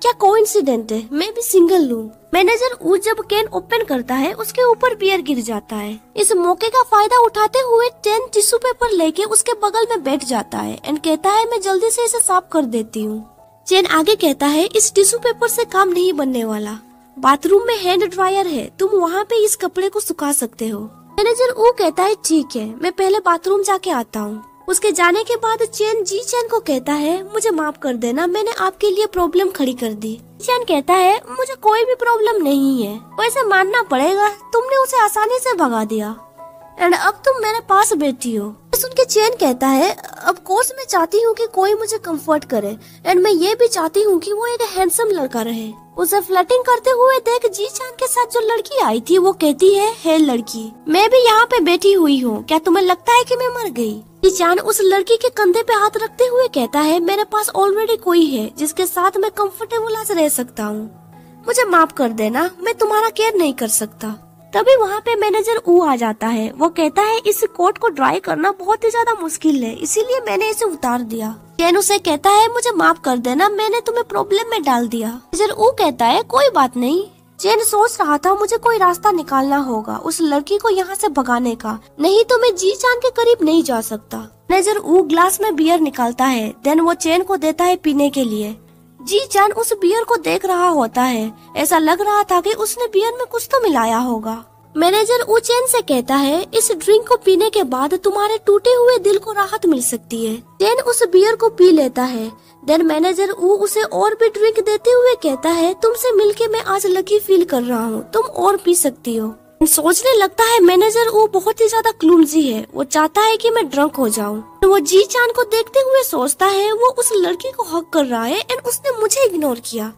क्या कोइंसिडेंट है, मैं भी सिंगल हूँ। मैनेजर ऊ जब कैन ओपन करता है उसके ऊपर बियर गिर जाता है। इस मौके का फायदा उठाते हुए चैन टिश्यू पेपर लेके उसके बगल में बैठ जाता है एंड कहता है मैं जल्दी से इसे साफ कर देती हूँ। चैन आगे कहता है इस टिश्यू पेपर से काम नहीं बनने वाला, बाथरूम में हैंड ड्रायर है, तुम वहाँ पे इस कपड़े को सुखा सकते हो। मैनेजर ऊ कहता है ठीक है, मैं पहले बाथरूम जाके आता हूँ। उसके जाने के बाद चैन जी चैन को कहता है मुझे माफ कर देना, मैंने आपके लिए प्रॉब्लम खड़ी कर दी। चैन कहता है मुझे कोई भी प्रॉब्लम नहीं है, वैसे मानना पड़ेगा तुमने उसे आसानी से भगा दिया एंड अब तुम मेरे पास बैठी हो। सुन के चैन कहता है अब कोर्स मैं चाहती हूँ कि कोई मुझे कंफर्ट करे एंड मैं ये भी चाहती हूँ कि वो एक हैंडसम लड़का रहे। उसे फ्लर्टिंग करते हुए देख जी चान के साथ जो लड़की आई थी वो कहती है हे लड़की, मैं भी यहाँ पे बैठी हुई हूँ, क्या तुम्हें लगता है कि मैं मर गई? जी चान उस लड़की के कंधे पे हाथ रखते हुए कहता है मेरे पास ऑलरेडी कोई है जिसके साथ मैं कंफर्टेबल आज रह सकता हूँ, मुझे माफ कर देना, मैं तुम्हारा केयर नहीं कर सकता। तभी वहाँ पे मैनेजर ऊ आ जाता है। वो कहता है इस कोट को ड्राई करना बहुत ही ज्यादा मुश्किल है, इसीलिए मैंने इसे उतार दिया। चैन उसे कहता है मुझे माफ कर देना, मैंने तुम्हें प्रॉब्लम में डाल दिया। मैनेजर ऊ कहता है कोई बात नहीं। चैन सोच रहा था मुझे कोई रास्ता निकालना होगा उस लड़की को यहाँ से भगाने का, नहीं तो मैं जी चान के करीब नहीं जा सकता। मैनेजर ऊ ग्लास में बियर निकालता है, देन वो चैन को देता है पीने के लिए। जी चान उस बियर को देख रहा होता है, ऐसा लग रहा था कि उसने बियर में कुछ तो मिलाया होगा। मैनेजर ऊ चैन से कहता है इस ड्रिंक को पीने के बाद तुम्हारे टूटे हुए दिल को राहत मिल सकती है। चैन उस बियर को पी लेता है। देन मैनेजर ऊ उसे और भी ड्रिंक देते हुए कहता है तुमसे मिलके मैं आज लकी फील कर रहा हूँ, तुम और पी सकती हो। सोचने लगता है मैनेजर ऊ बहुत ही ज्यादा क्लूमजी है, वो चाहता है कि मैं ड्रंक हो जाऊं। तो वो जी चान को देखते हुए सोचता है वो उस लड़की को हक कर रहा है एंड उसने मुझे इग्नोर किया।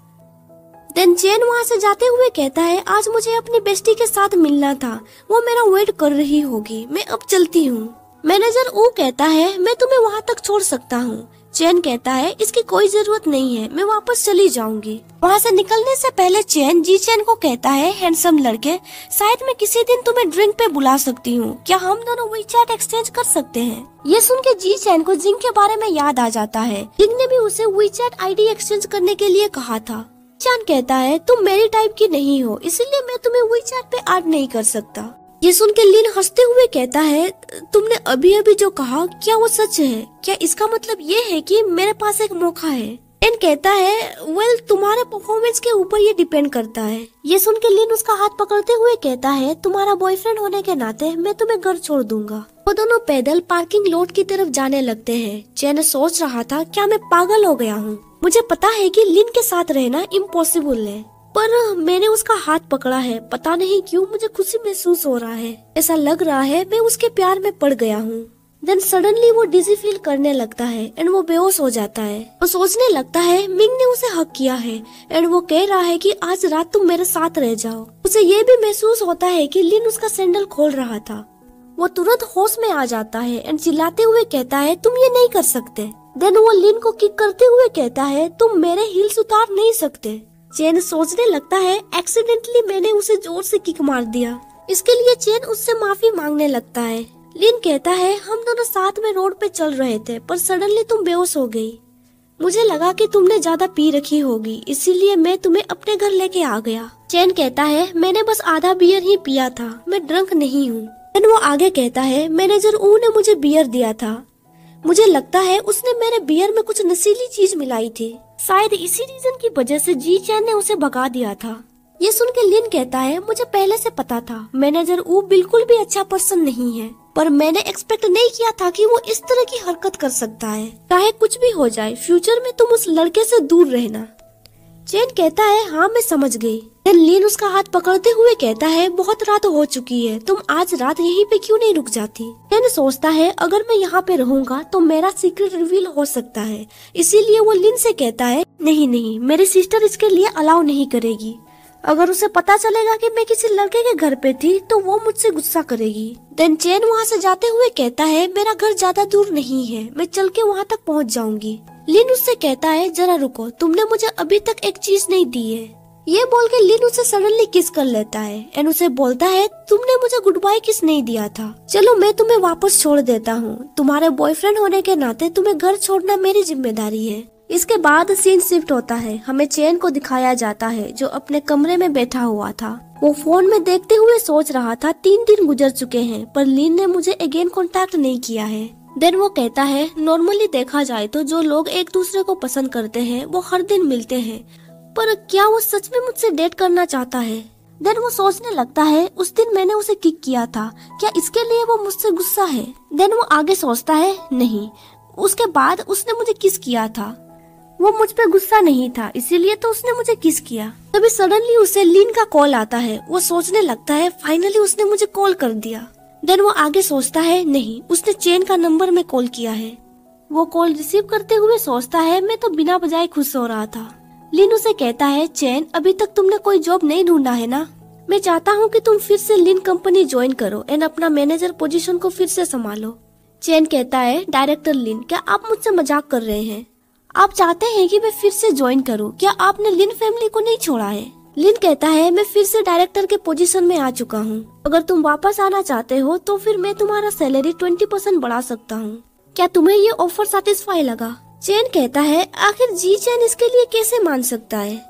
देन चैन वहाँ से जाते हुए कहता है आज मुझे अपनी बेस्टी के साथ मिलना था, वो मेरा वेट कर रही होगी, मैं अब चलती हूँ। मैनेजर ऊ कहता है मैं तुम्हें वहाँ तक छोड़ सकता हूँ। चैन कहता है इसकी कोई जरूरत नहीं है, मैं वापस चली जाऊंगी। वहाँ से निकलने से पहले चैन जी चैन को कहता है हैंडसम लड़के, शायद मैं किसी दिन तुम्हें ड्रिंक पे बुला सकती हूँ, क्या हम दोनों वीचैट एक्सचेंज कर सकते हैं? ये सुन के जी चैन को जिंग के बारे में याद आ जाता है। जिंग ने भी उसे वीचैट आईडी एक्सचेंज करने के लिए कहा था। चैन कहता है तुम मेरी टाइप की नहीं हो, इसलिए मैं तुम्हें वीचैट पे ऐड नहीं कर सकता। ये सुन के लिन हंसते हुए कहता है तुमने अभी अभी जो कहा क्या वो सच है? क्या इसका मतलब ये है कि मेरे पास एक मौका है? लिन कहता है वेल तुम्हारे परफॉर्मेंस के ऊपर ये डिपेंड करता है। ये सुन के लिन उसका हाथ पकड़ते हुए कहता है तुम्हारा बॉयफ्रेंड होने के नाते मैं तुम्हें घर छोड़ दूंगा। वो दोनों पैदल पार्किंग लॉट की तरफ जाने लगते हैं। चैन सोच रहा था क्या मैं पागल हो गया हूँ? मुझे पता है कि लिन के साथ रहना इम्पॉसिबल है, पर मैंने उसका हाथ पकड़ा है, पता नहीं क्यों मुझे खुशी महसूस हो रहा है, ऐसा लग रहा है मैं उसके प्यार में पड़ गया हूँ। देन सडनली वो डिजी फील करने लगता है एंड वो बेहोश हो जाता है। वो सोचने लगता है मिंग ने उसे हक किया है एंड वो कह रहा है कि आज रात तुम मेरे साथ रह जाओ। उसे ये भी महसूस होता है कि लिन उसका सैंडल खोल रहा था। वो तुरंत होश में आ जाता है एंड चिल्लाते हुए कहता है तुम ये नहीं कर सकते। देन वो लिन को किक करते हुए कहता है तुम मेरे हील्स उतार नहीं सकते। चैन सोचने लगता है एक्सीडेंटली मैंने उसे जोर से किक मार दिया। इसके लिए चैन उससे माफी मांगने लगता है। लिन कहता है हम दोनों साथ में रोड पे चल रहे थे पर सडनली तुम बेहोश हो गई। मुझे लगा कि तुमने ज्यादा पी रखी होगी, इसीलिए मैं तुम्हें अपने घर लेके आ गया। चैन कहता है मैंने बस आधा बियर ही पिया था, मैं ड्रंक नहीं हूँ। देन वो आगे कहता है मैनेजर ऊ ने मुझे बियर दिया था, मुझे लगता है उसने मेरे बियर में कुछ नशीली चीज मिलाई थी। शायद इसी रीजन की वजह से जी चैन ने उसे भगा दिया था। ये सुन के लिन कहता है, मुझे पहले से पता था मैनेजर ऊ बिल्कुल भी अच्छा पर्सन नहीं है, पर मैंने एक्सपेक्ट नहीं किया था कि वो इस तरह की हरकत कर सकता है। चाहे कुछ भी हो जाए, फ्यूचर में तुम उस लड़के से दूर रहना। चैन कहता है, हाँ मैं समझ गई। लिन उसका हाथ पकड़ते हुए कहता है, बहुत रात हो चुकी है, तुम आज रात यहीं पे क्यों नहीं रुक जाती। चैन सोचता है, अगर मैं यहाँ पे रहूंगा तो मेरा सीक्रेट रिवील हो सकता है, इसीलिए वो लिन से कहता है, नहीं, मेरी सिस्टर इसके लिए अलाउ नहीं करेगी। अगर उसे पता चलेगा कि मैं किसी लड़के के घर पे थी तो वो मुझसे गुस्सा करेगी। देन चैन वहाँ से जाते हुए कहता है, मेरा घर ज्यादा दूर नहीं है, मैं चल के वहाँ तक पहुँच जाऊंगी। लिन उससे कहता है, जरा रुको, तुमने मुझे अभी तक एक चीज नहीं दी है। ये बोल के लिन उसे सडनली किस कर लेता है एंड उसे बोलता है, तुमने मुझे गुड बाय किस नहीं दिया था। चलो मैं तुम्हें वापस छोड़ देता हूँ, तुम्हारे बॉयफ्रेंड होने के नाते तुम्हें घर छोड़ना मेरी जिम्मेदारी है। इसके बाद सीन शिफ्ट होता है। हमें चैन को दिखाया जाता है जो अपने कमरे में बैठा हुआ था। वो फोन में देखते हुए सोच रहा था 3 दिन गुजर चुके हैं पर लिन ने मुझे अगेन कांटेक्ट नहीं किया है। देन वो कहता है, नॉर्मली देखा जाए तो जो लोग एक दूसरे को पसंद करते हैं वो हर दिन मिलते हैं, पर क्या वो सच में मुझसे डेट करना चाहता है। देन वो सोचने लगता है, उस दिन मैंने उसे किक किया था, क्या इसके लिए वो मुझसे गुस्सा है। देन वो आगे सोचता है, नहीं, उसके बाद उसने मुझे किस किया था, वो मुझ पे गुस्सा नहीं था, इसीलिए तो उसने मुझे किस किया। तभी सडनली उसे लिन का कॉल आता है। वो सोचने लगता है, फाइनली उसने मुझे कॉल कर दिया। देन वो आगे सोचता है, नहीं, उसने चैन का नंबर में कॉल किया है। वो कॉल रिसीव करते हुए सोचता है, मैं तो बिना बजाय खुश हो रहा था। लिन उसे कहता है, चैन अभी तक तुमने कोई जॉब नहीं ढूंढा है ना, मैं चाहता हूँ कि तुम फिर से लिन कंपनी ज्वाइन करो एंड अपना मैनेजर पोजीशन को फिर से संभालो। चैन कहता है, डायरेक्टर लिन, क्या आप मुझसे मजाक कर रहे हैं? आप चाहते हैं कि मैं फिर से ज्वाइन करूं? क्या आपने लिन फैमिली को नहीं छोड़ा है? लिन कहता है, मैं फिर से डायरेक्टर के पोजीशन में आ चुका हूं। अगर तुम वापस आना चाहते हो तो फिर मैं तुम्हारा सैलरी 20% बढ़ा सकता हूं। क्या तुम्हें ये ऑफर सेटिस्फाई लगा? चैन कहता है, आखिर जी चैन इसके लिए कैसे मान सकता है?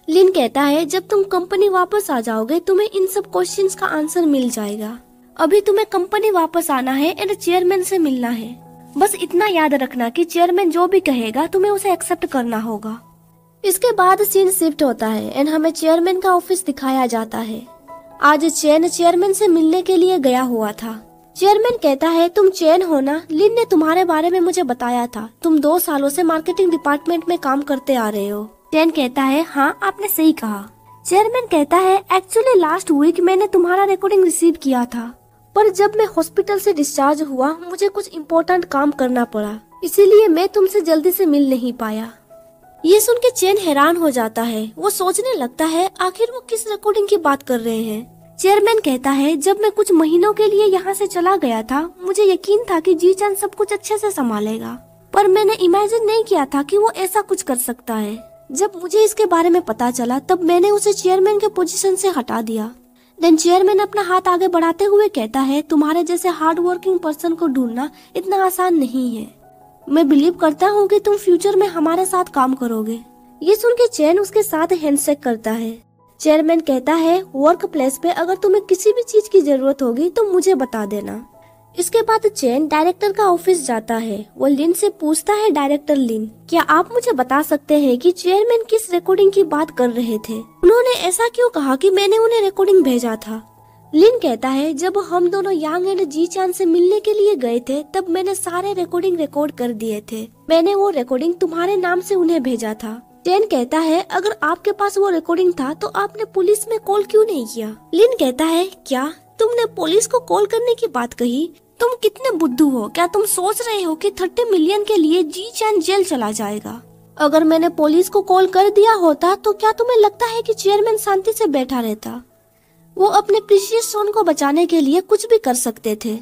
लिन कहता है, जब तुम कंपनी वापस आ जाओगे तुम्हें इन सब क्वेश्चंस का आंसर मिल जाएगा। अभी तुम्हें कंपनी वापस आना है एंड चेयरमैन से मिलना है। बस इतना याद रखना कि चेयरमैन जो भी कहेगा तुम्हें उसे एक्सेप्ट करना होगा। इसके बाद सीन शिफ्ट होता है एंड हमें चेयरमैन का ऑफिस दिखाया जाता है। आज चैन चेयरमैन से मिलने के लिए गया हुआ था। चेयरमैन कहता है, तुम चैन हो ना? लिन ने तुम्हारे बारे में मुझे बताया था, तुम 2 सालों से मार्केटिंग डिपार्टमेंट में काम करते आ रहे हो। चैन कहता है, हाँ आपने सही कहा। चेयरमैन कहता है, एक्चुअली लास्ट वीक मैंने तुम्हारा रिकॉर्डिंग रिसीव किया था, पर जब मैं हॉस्पिटल से डिस्चार्ज हुआ मुझे कुछ इम्पोर्टेंट काम करना पड़ा, इसीलिए मैं तुमसे जल्दी से मिल नहीं पाया। ये सुन के चैन हैरान हो जाता है। वो सोचने लगता है आखिर वो किस रिकॉर्डिंग की बात कर रहे हैं। चेयरमैन कहता है, जब मैं कुछ महीनों के लिए यहाँ से चला गया था मुझे यकीन था कि जी चैन सब कुछ अच्छे से संभालेगा, पर मैंने इमेजिन नहीं किया था कि वो ऐसा कुछ कर सकता है। जब मुझे इसके बारे में पता चला तब मैंने उसे चेयरमैन के पोजीशन से हटा दिया। देन चेयरमैन अपना हाथ आगे बढ़ाते हुए कहता है, तुम्हारे जैसे हार्ड वर्किंग पर्सन को ढूंढना इतना आसान नहीं है। मैं बिलीव करता हूँ कि तुम फ्यूचर में हमारे साथ काम करोगे। ये सुन के चैन उसके साथ हैंडशेक करता है। चेयरमैन कहता है, वर्क प्लेस पे अगर तुम्हें किसी भी चीज की जरूरत होगी तो मुझे बता देना। इसके बाद चैन डायरेक्टर का ऑफिस जाता है। वो लिन से पूछता है, डायरेक्टर लिन, क्या आप मुझे बता सकते हैं कि चेयरमैन किस रिकॉर्डिंग की बात कर रहे थे? उन्होंने ऐसा क्यों कहा कि मैंने उन्हें रिकॉर्डिंग भेजा था? लिन कहता है, जब हम दोनों यांग एंड जी चान से मिलने के लिए गए थे तब मैंने सारे रिकॉर्डिंग रिकॉर्ड कर दिए थे। मैंने वो रिकॉर्डिंग तुम्हारे नाम से उन्हें भेजा था। चैन कहता है, अगर आपके पास वो रिकॉर्डिंग था तो आपने पुलिस में कॉल क्यों नहीं किया? लिन कहता है, क्या तुमने पुलिस को कॉल करने की बात कही? तुम कितने बुद्धू हो? क्या तुम सोच रहे हो कि 30 मिलियन के लिए जी चैन जेल चला जाएगा? अगर मैंने पुलिस को कॉल कर दिया होता तो क्या तुम्हें लगता है कि चेयरमैन शांति से बैठा रहता? वो अपने प्रीशियस सोन को बचाने के लिए कुछ भी कर सकते थे।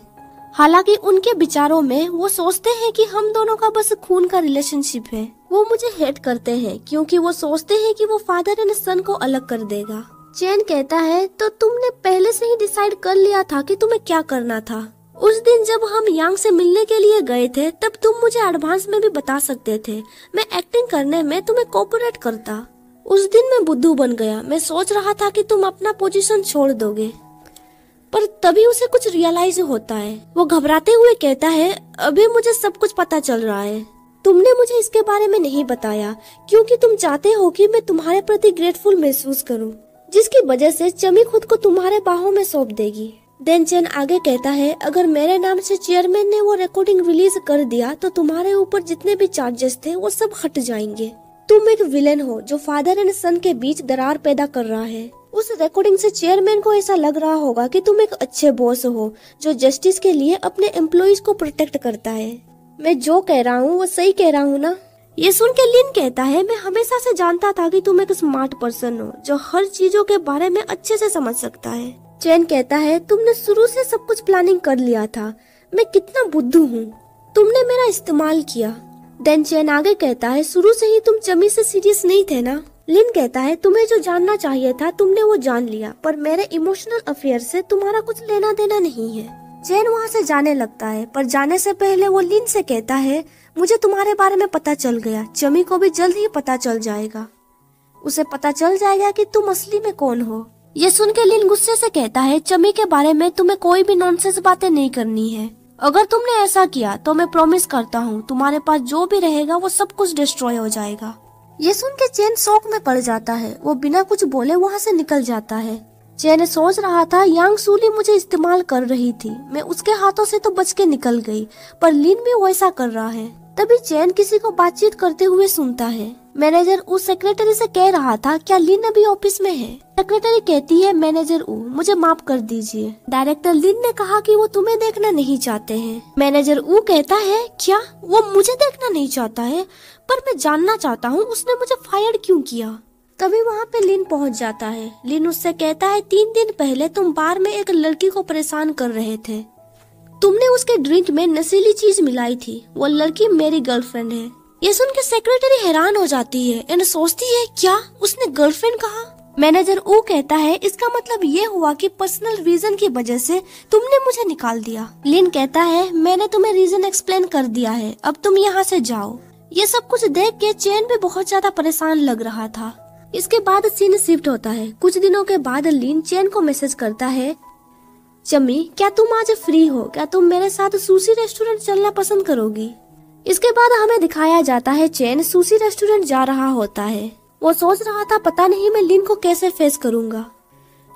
हालांकि उनके विचारों में वो सोचते हैं कि हम दोनों का बस खून का रिलेशनशिप है। वो मुझे हेट करते हैं क्योंकि वो सोचते हैं कि वो फादर एंड सन को अलग कर देगा। चैन कहता है, तो तुमने पहले से ही डिसाइड कर लिया था कि तुम्हें क्या करना था? उस दिन जब हम यांग से मिलने के लिए गए थे तब तुम मुझे एडवांस में भी बता सकते थे। मैं एक्टिंग करने में तुम्हें कोऑपरेट करता। उस दिन मैं बुद्धू बन गया। मैं सोच रहा था कि तुम अपना पोजीशन छोड़ दोगे। पर तभी उसे कुछ रियलाइज होता है। वो घबराते हुए कहता है, अभी मुझे सब कुछ पता चल रहा है। तुमने मुझे इसके बारे में नहीं बताया क्योंकि तुम चाहते हो कि मैं तुम्हारे प्रति ग्रेटफुल महसूस करूं, जिसकी वजह से चमी खुद को तुम्हारे बाहों में सौंप देगी। देन चैन आगे कहता है, अगर मेरे नाम से चेयरमैन ने वो रिकॉर्डिंग रिलीज कर दिया तो तुम्हारे ऊपर जितने भी चार्जेस थे वो सब हट जाएंगे। तुम एक विलेन हो जो फादर एंड सन के बीच दरार पैदा कर रहा है। उस रिकॉर्डिंग से चेयरमैन को ऐसा लग रहा होगा कि तुम एक अच्छे बॉस हो जो जस्टिस के लिए अपने एम्प्लॉइज को प्रोटेक्ट करता है। मैं जो कह रहा हूँ वो सही कह रहा हूँ ना? ये सुन के लिन कहता है, मैं हमेशा से जानता था कि तुम एक स्मार्ट पर्सन हो जो हर चीजों के बारे में अच्छे से समझ सकता है। चैन कहता है, तुमने शुरू से सब कुछ प्लानिंग कर लिया था। मैं कितना बुद्धू हूँ, तुमने मेरा इस्तेमाल किया। देन चैन आगे कहता है, शुरू से ही तुम चमी से सीरियस नहीं थे ना? लिन कहता है, तुम्हें जो जानना चाहिए था तुमने वो जान लिया, पर मेरे इमोशनल अफेयर से तुम्हारा कुछ लेना देना नहीं है। चैन वहाँ से जाने लगता है, पर जाने से पहले वो लिन से कहता है, मुझे तुम्हारे बारे में पता चल गया। चमी को भी जल्द ही पता चल जाएगा। उसे पता चल जाएगा कि तुम असली में कौन हो। ये सुन के लिन गुस्से से कहता है, चमी के बारे में तुम्हें कोई भी नॉनसेंस बातें नहीं करनी है। अगर तुमने ऐसा किया तो मैं प्रॉमिस करता हूँ तुम्हारे पास जो भी रहेगा वो सब कुछ डिस्ट्रॉय हो जाएगा। ये सुन के चैन शौक में पड़ जाता है। वो बिना कुछ बोले वहाँ से निकल जाता है। चैन सोच रहा था, यांग सूली मुझे इस्तेमाल कर रही थी, मैं उसके हाथों से तो बच के निकल गई, पर लिन भी वैसा कर रहा है। तभी चैन किसी को बातचीत करते हुए सुनता है। मैनेजर ऊ सेक्रेटरी से कह रहा था, क्या लिन अभी ऑफिस में है? सेक्रेटरी कहती है, मैनेजर ऊ मुझे माफ कर दीजिए, डायरेक्टर लिन ने कहा कि वो तुम्हें देखना नहीं चाहते हैं। मैनेजर ऊ कहता है, क्या वो मुझे देखना नहीं चाहता है? पर मैं जानना चाहता हूँ उसने मुझे फायर क्यों किया। तभी वहाँ पे लिन पहुँच जाता है। लिन उससे कहता है, 3 दिन पहले तुम बार में एक लड़की को परेशान कर रहे थे। तुमने उसके ड्रिंक में नशीली चीज मिलाई थी। वो लड़की मेरी गर्लफ्रेंड है। ये सुन के सेक्रेटरी हैरान हो जाती है एंड सोचती है, क्या उसने गर्लफ्रेंड कहा? मैनेजर ओ कहता है, इसका मतलब ये हुआ कि पर्सनल रीजन की वजह से तुमने मुझे निकाल दिया। लिन कहता है, मैंने तुम्हें रीजन एक्सप्लेन कर दिया है, अब तुम यहाँ से जाओ। ये सब कुछ देख के चैन भी बहुत ज्यादा परेशान लग रहा था। इसके बाद सीन शिफ्ट होता है। कुछ दिनों के बाद लिन चैन को मैसेज करता है, चमी क्या तुम आज फ्री हो? क्या तुम मेरे साथ सुशी रेस्टोरेंट चलना पसंद करोगी? इसके बाद हमें दिखाया जाता है चैन सुशी रेस्टोरेंट जा रहा होता है। वो सोच रहा था, पता नहीं मैं लिन को कैसे फेस करूंगा।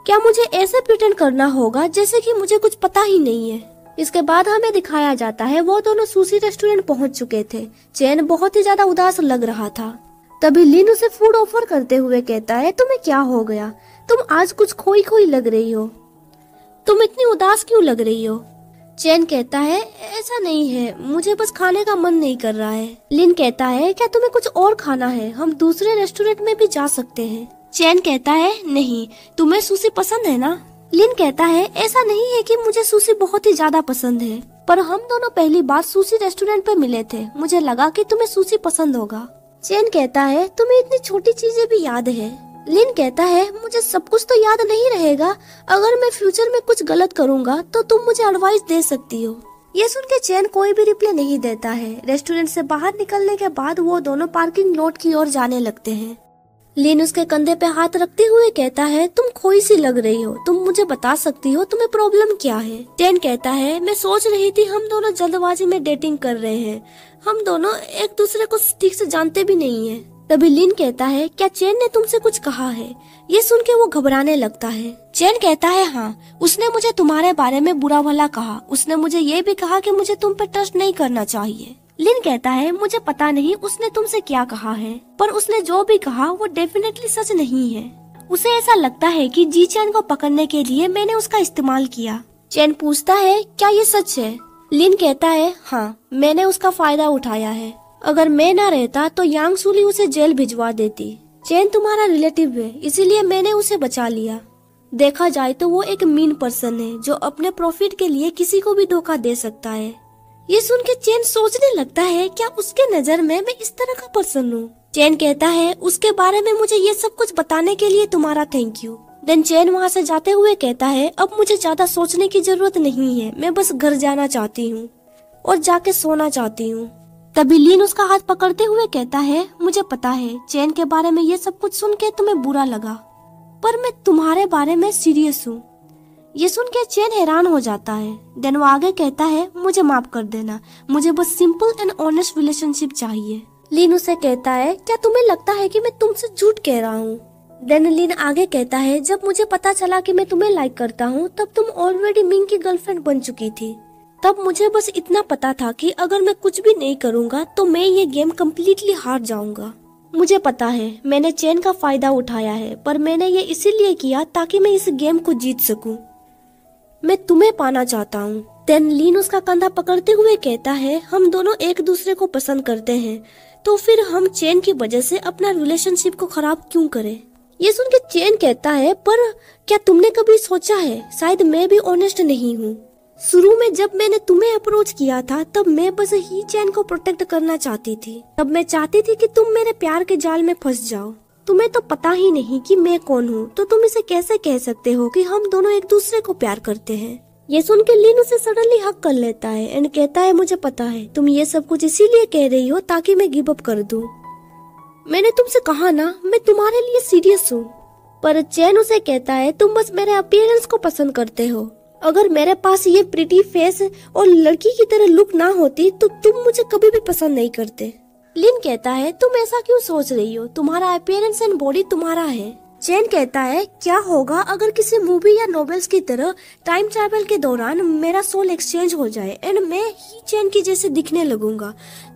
क्या मुझे ऐसे प्रिटेंड करना होगा जैसे कि मुझे कुछ पता ही नहीं है। इसके बाद हमें दिखाया जाता है वो दोनों सुशी रेस्टोरेंट पहुंच चुके थे। चैन बहुत ही ज्यादा उदास लग रहा था। तभी लिन उसे फूड ऑफर करते हुए कहता है, तुम्हें क्या हो गया? तुम आज कुछ खोई खोई लग रही हो। तुम इतनी उदास क्यों लग रही हो? चैन कहता है, ऐसा नहीं है, मुझे बस खाने का मन नहीं कर रहा है। लिन कहता है, क्या तुम्हें कुछ और खाना है? हम दूसरे रेस्टोरेंट में भी जा सकते हैं। चैन कहता है, नहीं, तुम्हें सुशी पसंद है ना? लिन कहता है, ऐसा नहीं है कि मुझे सुशी बहुत ही ज्यादा पसंद है, पर हम दोनों पहली बार सुशी रेस्टोरेंट पे मिले थे, मुझे लगा कि तुम्हें सुशी पसंद होगा। चैन कहता है, तुम्हें इतनी छोटी चीजें भी याद है। लिन कहता है, मुझे सब कुछ तो याद नहीं रहेगा, अगर मैं फ्यूचर में कुछ गलत करूंगा तो तुम मुझे एडवाइस दे सकती हो। ये सुन के चैन कोई भी रिप्लाई नहीं देता है। रेस्टोरेंट से बाहर निकलने के बाद वो दोनों पार्किंग लॉट की ओर जाने लगते हैं। लिन उसके कंधे पे हाथ रखते हुए कहता है, तुम खोई सी लग रही हो, तुम मुझे बता सकती हो तुम्हें प्रॉब्लम क्या है? चैन कहता है, मैं सोच रही थी हम दोनों जल्दबाजी में डेटिंग कर रहे हैं, हम दोनों एक दूसरे को ठीक से जानते भी नहीं है। तभी लिन कहता है, क्या चैन ने तुमसे कुछ कहा है? ये सुन के वो घबराने लगता है। चैन कहता है, हाँ, उसने मुझे तुम्हारे बारे में बुरा भला कहा। उसने मुझे ये भी कहा कि मुझे तुम पे ट्रस्ट नहीं करना चाहिए। लिन कहता है, मुझे पता नहीं उसने तुमसे क्या कहा है, पर उसने जो भी कहा वो डेफिनेटली सच नहीं है। उसे ऐसा लगता है कि जी चैन को पकड़ने के लिए मैंने उसका इस्तेमाल किया। चैन पूछता है, क्या ये सच है? लिन कहता है, हाँ, मैंने उसका फायदा उठाया है। अगर मैं ना रहता तो यांग सूली उसे जेल भिजवा देती। चैन तुम्हारा रिलेटिव है, इसीलिए मैंने उसे बचा लिया। देखा जाए तो वो एक मीन पर्सन है जो अपने प्रॉफिट के लिए किसी को भी धोखा दे सकता है। ये सुन के चैन सोचने लगता है, क्या उसके नजर में मैं इस तरह का पर्सन हूँ? चैन कहता है, उसके बारे में मुझे ये सब कुछ बताने के लिए तुम्हारा थैंक यू। देन चैन वहाँ से जाते हुए कहता है, अब मुझे ज्यादा सोचने की जरूरत नहीं है, मैं बस घर जाना चाहती हूँ और जाके सोना चाहती हूँ। तभी लिन उसका हाथ पकड़ते हुए कहता है, मुझे पता है चैन के बारे में ये सब कुछ सुन के तुम्हें बुरा लगा, पर मैं तुम्हारे बारे में सीरियस हूँ। ये सुन के चैन हैरान हो जाता है। देन वो आगे कहता है, मुझे माफ कर देना, मुझे बस सिंपल एंड ऑनेस्ट रिलेशनशिप चाहिए। लिन उसे कहता है, क्या तुम्हें लगता है कि मैं तुमसे झूठ कह रहा हूँ? देन लिन आगे कहता है, जब मुझे पता चला कि मैं तुम्हें लाइक करता हूँ तब तुम ऑलरेडी मिंग की गर्लफ्रेंड बन चुकी थी। तब मुझे बस इतना पता था कि अगर मैं कुछ भी नहीं करूँगा तो मैं ये गेम कम्प्लीटली हार जाऊंगा। मुझे पता है मैंने चैन का फायदा उठाया है, पर मैंने ये इसीलिए किया ताकि मैं इस गेम को जीत सकूं। मैं तुम्हें पाना चाहता हूँ। देन लिन उसका कंधा पकड़ते हुए कहता है, हम दोनों एक दूसरे को पसंद करते हैं, तो फिर हम चैन की वजह से अपना रिलेशनशिप को खराब क्यों करें? ये सुन के चैन कहता है, पर क्या तुमने कभी सोचा है शायद मैं भी ऑनेस्ट नहीं हूँ। शुरू में जब मैंने तुम्हें अप्रोच किया था तब मैं बस ही चैन को प्रोटेक्ट करना चाहती थी। तब मैं चाहती थी कि तुम मेरे प्यार के जाल में फंस जाओ। तुम्हें तो पता ही नहीं कि मैं कौन हूँ, तो तुम इसे कैसे कह सकते हो कि हम दोनों एक दूसरे को प्यार करते हैं? ये सुन के लिन उसे सडनली हक कर लेता है एंड कहता है, मुझे पता है तुम ये सब कुछ इसीलिए कह रही हो ताकि मैं गिव अप कर दूं। मैंने तुमसे कहा ना, मैं तुम्हारे लिए सीरियस हूँ। पर चैन उसे कहता है, तुम बस मेरे अपीयरेंस को पसंद करते हो। अगर मेरे पास ये प्रिटी फेस और लड़की की तरह लुक ना होती तो तुम मुझे कभी भी पसंद नहीं करते। लिन कहता है, तुम ऐसा क्यों सोच रही हो? तुम्हारा अपीयरेंस एंड बॉडी तुम्हारा है। चैन कहता है, क्या होगा अगर किसी मूवी या नॉवेल्स की तरह टाइम ट्रैवल के दौरान मेरा सोल एक्सचेंज हो जाए एंड मैं ही चैन की जैसे दिखने लगूंगा,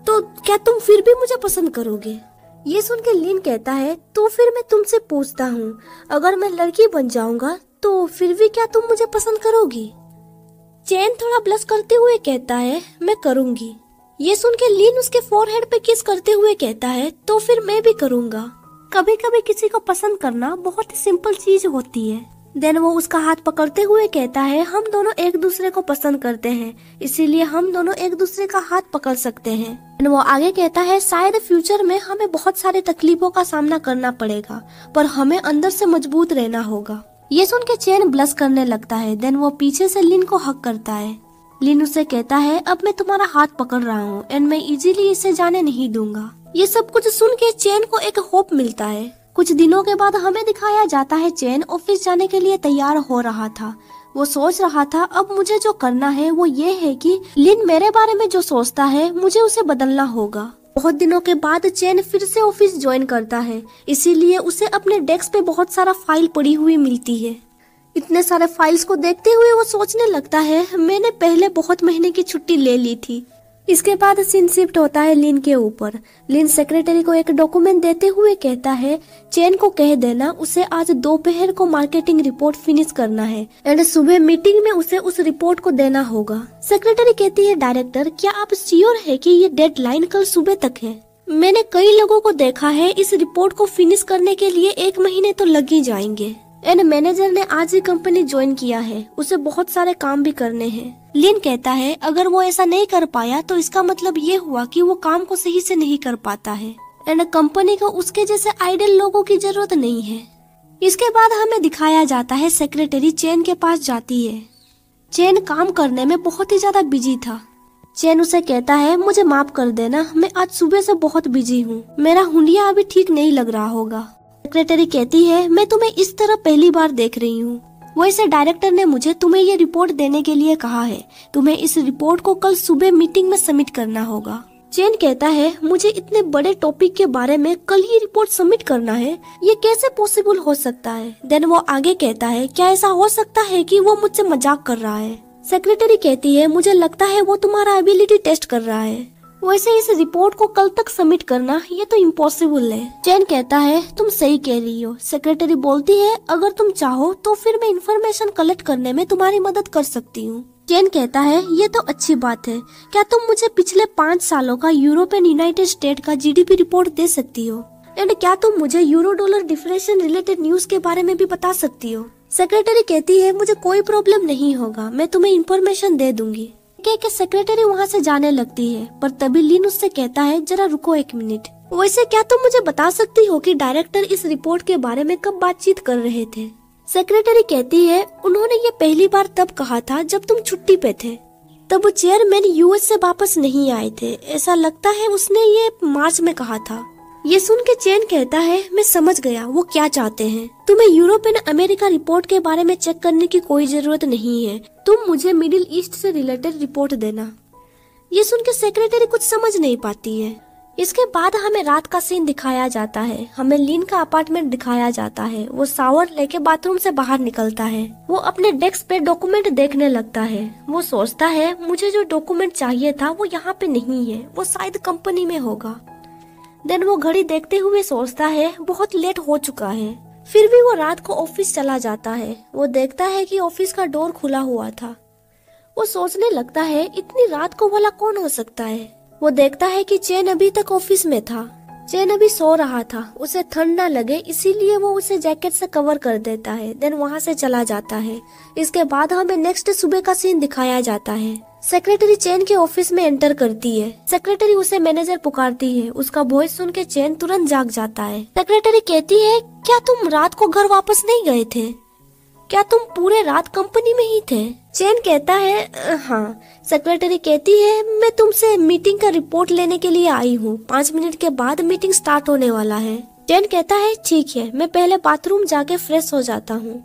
तो क्या तुम फिर भी मुझे पसंद करोगे? ये सुन के लिन कहता है, तो फिर मैं तुमसे पूछता हूँ, अगर मैं लड़की बन जाऊंगा तो फिर भी क्या तुम मुझे पसंद करोगी? चैन थोड़ा ब्लश करते हुए कहता है, मैं करूंगी। ये सुन के लिन उसके फोरहेड पे किस करते हुए कहता है, तो फिर मैं भी करूंगा। कभी कभी किसी को पसंद करना बहुत ही सिंपल चीज होती है। देन वो उसका हाथ पकड़ते हुए कहता है, हम दोनों एक दूसरे को पसंद करते हैं, इसीलिए हम दोनों एक दूसरे का हाथ पकड़ सकते हैं। देन वो आगे कहता है, शायद फ्यूचर में हमें बहुत सारे तकलीफों का सामना करना पड़ेगा, पर हमें अंदर से मजबूत रहना होगा। ये सुन के चैन ब्लश करने लगता है। देन वो पीछे से लिन को हक करता है। लिन उसे कहता है, अब मैं तुम्हारा हाथ पकड़ रहा हूँ एंड मैं इजीली इसे जाने नहीं दूंगा। ये सब कुछ सुन के चैन को एक होप मिलता है। कुछ दिनों के बाद हमें दिखाया जाता है चैन ऑफिस जाने के लिए तैयार हो रहा था। वो सोच रहा था, अब मुझे जो करना है वो ये है कि लिन मेरे बारे में जो सोचता है मुझे उसे बदलना होगा। बहुत दिनों के बाद चैन फिर से ऑफिस ज्वाइन करता है, इसीलिए उसे अपने डेस्क पे बहुत सारा फाइल पड़ी हुई मिलती है। इतने सारे फाइल्स को देखते हुए वो सोचने लगता है, मैंने पहले बहुत महीने की छुट्टी ले ली थी। इसके बाद सीन शिफ्ट होता है लिन के ऊपर। लिन सेक्रेटरी को एक डॉक्यूमेंट देते हुए कहता है, चैन को कह देना उसे आज दोपहर को मार्केटिंग रिपोर्ट फिनिश करना है एंड सुबह मीटिंग में उसे उस रिपोर्ट को देना होगा। सेक्रेटरी कहती है, डायरेक्टर क्या आप श्योर है कि ये डेडलाइन कल सुबह तक है? मैंने कई लोगों को देखा है, इस रिपोर्ट को फिनिश करने के लिए 1 महीने तो लग ही जाएंगे। एंड मैनेजर ने आज ही कंपनी ज्वाइन किया है, उसे बहुत सारे काम भी करने हैं। लिन कहता है, अगर वो ऐसा नहीं कर पाया तो इसका मतलब ये हुआ कि वो काम को सही से नहीं कर पाता है एंड कंपनी को उसके जैसे आइडल लोगों की जरूरत नहीं है। इसके बाद हमें दिखाया जाता है सेक्रेटरी चैन के पास जाती है। चैन काम करने में बहुत ही ज्यादा बिजी था। चैन उसे कहता है, मुझे माफ कर देना, मैं आज सुबह से बहुत बिजी हूँ, मेरा हुलिया अभी ठीक नहीं लग रहा होगा। सेक्रेटरी कहती है, मैं तुम्हें इस तरह पहली बार देख रही हूँ। वैसे डायरेक्टर ने मुझे तुम्हें ये रिपोर्ट देने के लिए कहा है, तुम्हें इस रिपोर्ट को कल सुबह मीटिंग में सबमिट करना होगा। चैन कहता है, मुझे इतने बड़े टॉपिक के बारे में कल ये रिपोर्ट सबमिट करना है, ये कैसे पॉसिबल हो सकता है? देन वो आगे कहता है, क्या ऐसा हो सकता है कि वो मुझसे मजाक कर रहा है? सेक्रेटरी कहती है, मुझे लगता है वो तुम्हारा एबिलिटी टेस्ट कर रहा है। वैसे इस रिपोर्ट को कल तक सबमिट करना ये तो इम्पॉसिबल है। चैन कहता है, तुम सही कह रही हो। सेक्रेटरी बोलती है, अगर तुम चाहो तो फिर मैं इंफॉर्मेशन कलेक्ट करने में तुम्हारी मदद कर सकती हूँ। चैन कहता है, ये तो अच्छी बात है, क्या तुम मुझे पिछले 5 सालों का यूरोप एंड यूनाइटेड स्टेट का जीडीपी रिपोर्ट दे सकती हो? एंड क्या तुम मुझे euro dollar differential related news के बारे में भी बता सकती हो? सेक्रेटरी कहती है, मुझे कोई प्रॉब्लम नहीं होगा, मैं तुम्हें इन्फॉर्मेशन दे दूंगी। के सेक्रेटरी वहाँ से जाने लगती है, पर तभी लिन उससे कहता है, जरा रुको 1 मिनट। वैसे क्या तुम मुझे बता सकती हो कि डायरेक्टर इस रिपोर्ट के बारे में कब बातचीत कर रहे थे? सेक्रेटरी कहती है, उन्होंने ये पहली बार तब कहा था जब तुम छुट्टी पे थे। तब वो चेयरमैन यूएस से वापस नहीं आए थे, ऐसा लगता है उसने ये मार्च में कहा था। ये सुन के चेन कहता है मैं समझ गया वो क्या चाहते हैं। तुम्हें यूरोप एंड अमेरिका रिपोर्ट के बारे में चेक करने की कोई जरूरत नहीं है, तुम मुझे मिडिल ईस्ट से रिलेटेड रिपोर्ट देना। ये सुन के सेक्रेटरी कुछ समझ नहीं पाती है। इसके बाद हमें रात का सीन दिखाया जाता है। हमें लिन का अपार्टमेंट दिखाया जाता है। वो शावर लेके बाथरूम से बाहर निकलता है। वो अपने डेस्क पे डॉक्यूमेंट देखने लगता है। वो सोचता है मुझे जो डॉक्यूमेंट चाहिए था वो यहाँ पे नहीं है, वो शायद कंपनी में होगा। देन वो घड़ी देखते हुए सोचता है बहुत लेट हो चुका है। फिर भी वो रात को ऑफिस चला जाता है। वो देखता है कि ऑफिस का डोर खुला हुआ था। वो सोचने लगता है इतनी रात को भला कौन हो सकता है। वो देखता है कि चेन अभी तक ऑफिस में था। चेन अभी सो रहा था, उसे ठंड न लगे इसीलिए वो उसे जैकेट से कवर कर देता है। देन वहाँ से चला जाता है। इसके बाद हमें नेक्स्ट सुबह का सीन दिखाया जाता है। सेक्रेटरी चेन के ऑफिस में एंटर करती है। सेक्रेटरी उसे मैनेजर पुकारती है। उसका वॉइस सुन के चेन तुरंत जाग जाता है। सेक्रेटरी कहती है क्या तुम रात को घर वापस नहीं गए थे? क्या तुम पूरे रात कंपनी में ही थे? चेन कहता है हाँ। सेक्रेटरी कहती है मैं तुमसे मीटिंग का रिपोर्ट लेने के लिए आई हूँ। 5 मिनट के बाद मीटिंग स्टार्ट होने वाला है। चेन कहता है ठीक है, मैं पहले बाथरूम जाके फ्रेश हो जाता हूँ।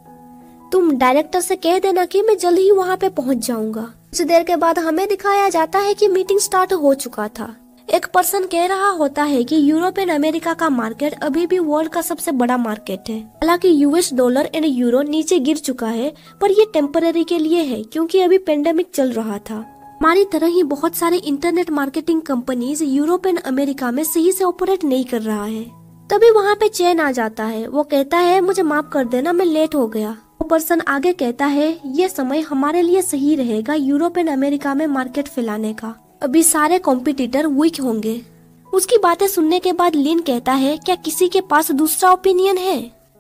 तुम डायरेक्टर से कह देना कि मैं जल्द ही वहाँ पे पहुँच जाऊंगा। कुछ देर के बाद हमें दिखाया जाता है कि मीटिंग स्टार्ट हो चुका था। एक पर्सन कह रहा होता है कि यूरोप एंड अमेरिका का मार्केट अभी भी वर्ल्ड का सबसे बड़ा मार्केट है। हालांकि यूएस डॉलर एंड यूरो नीचे गिर चुका है, पर ये टेम्पररी के लिए है क्योंकि अभी पेंडेमिक चल रहा था। हमारी तरह ही बहुत सारे internet marketing companies Europe and America में सही से ऑपरेट नहीं कर रहा है। तभी वहाँ पे चेन आ जाता है। वो कहता है मुझे माफ कर देना, मैं लेट हो गया। वो पर्सन आगे कहता है ये समय हमारे लिए सही रहेगा यूरोप एंड अमेरिका में मार्केट फैलाने का। अभी सारे कॉम्पिटिटर वीक होंगे। उसकी बातें सुनने के बाद लिन कहता है क्या किसी के पास दूसरा ओपिनियन है?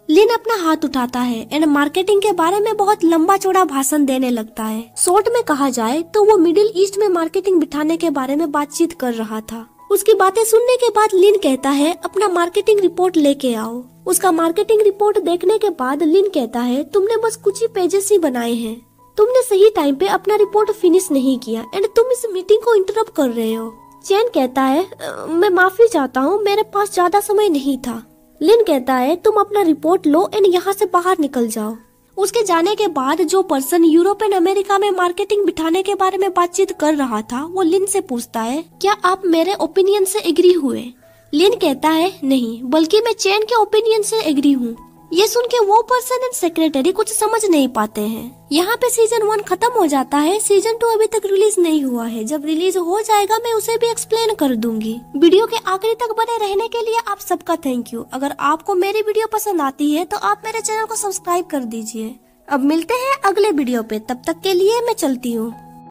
लिन अपना हाथ उठाता है एंड मार्केटिंग के बारे में बहुत लंबा चौड़ा भाषण देने लगता है। शॉर्ट में कहा जाए तो वो मिडिल ईस्ट में मार्केटिंग बिठाने के बारे में बातचीत कर रहा था। उसकी बातें सुनने के बाद लिन कहता है अपना मार्केटिंग रिपोर्ट लेके आओ। उसका मार्केटिंग रिपोर्ट देखने के बाद लिन कहता है तुमने बस कुछ ही पेजेस ही बनाए हैं, तुमने सही टाइम पे अपना रिपोर्ट फिनिश नहीं किया एंड तुम इस मीटिंग को इंटरप्ट कर रहे हो। चेन कहता है मैं माफी चाहता हूँ, मेरे पास ज्यादा समय नहीं था। लिन कहता है तुम अपना रिपोर्ट लो एंड यहाँ से बाहर निकल जाओ। उसके जाने के बाद जो पर्सन यूरोप एंड अमेरिका में मार्केटिंग बिठाने के बारे में बातचीत कर रहा था वो लिन से पूछता है क्या आप मेरे ओपिनियन से एग्री हुए? लिन कहता है नहीं, बल्कि मैं चेन के ओपिनियन से एग्री हूँ। ये सुन के वो पर्सन एंड सेक्रेटरी कुछ समझ नहीं पाते हैं। यहाँ पे सीजन 1 खत्म हो जाता है। सीजन 2 अभी तक रिलीज नहीं हुआ है। जब रिलीज हो जाएगा मैं उसे भी एक्सप्लेन कर दूंगी। वीडियो के आखिरी तक बने रहने के लिए आप सबका थैंक यू। अगर आपको मेरी वीडियो पसंद आती है तो आप मेरे चैनल को सब्सक्राइब कर दीजिए। अब मिलते हैं अगले वीडियो पे, तब तक के लिए मैं चलती हूँ।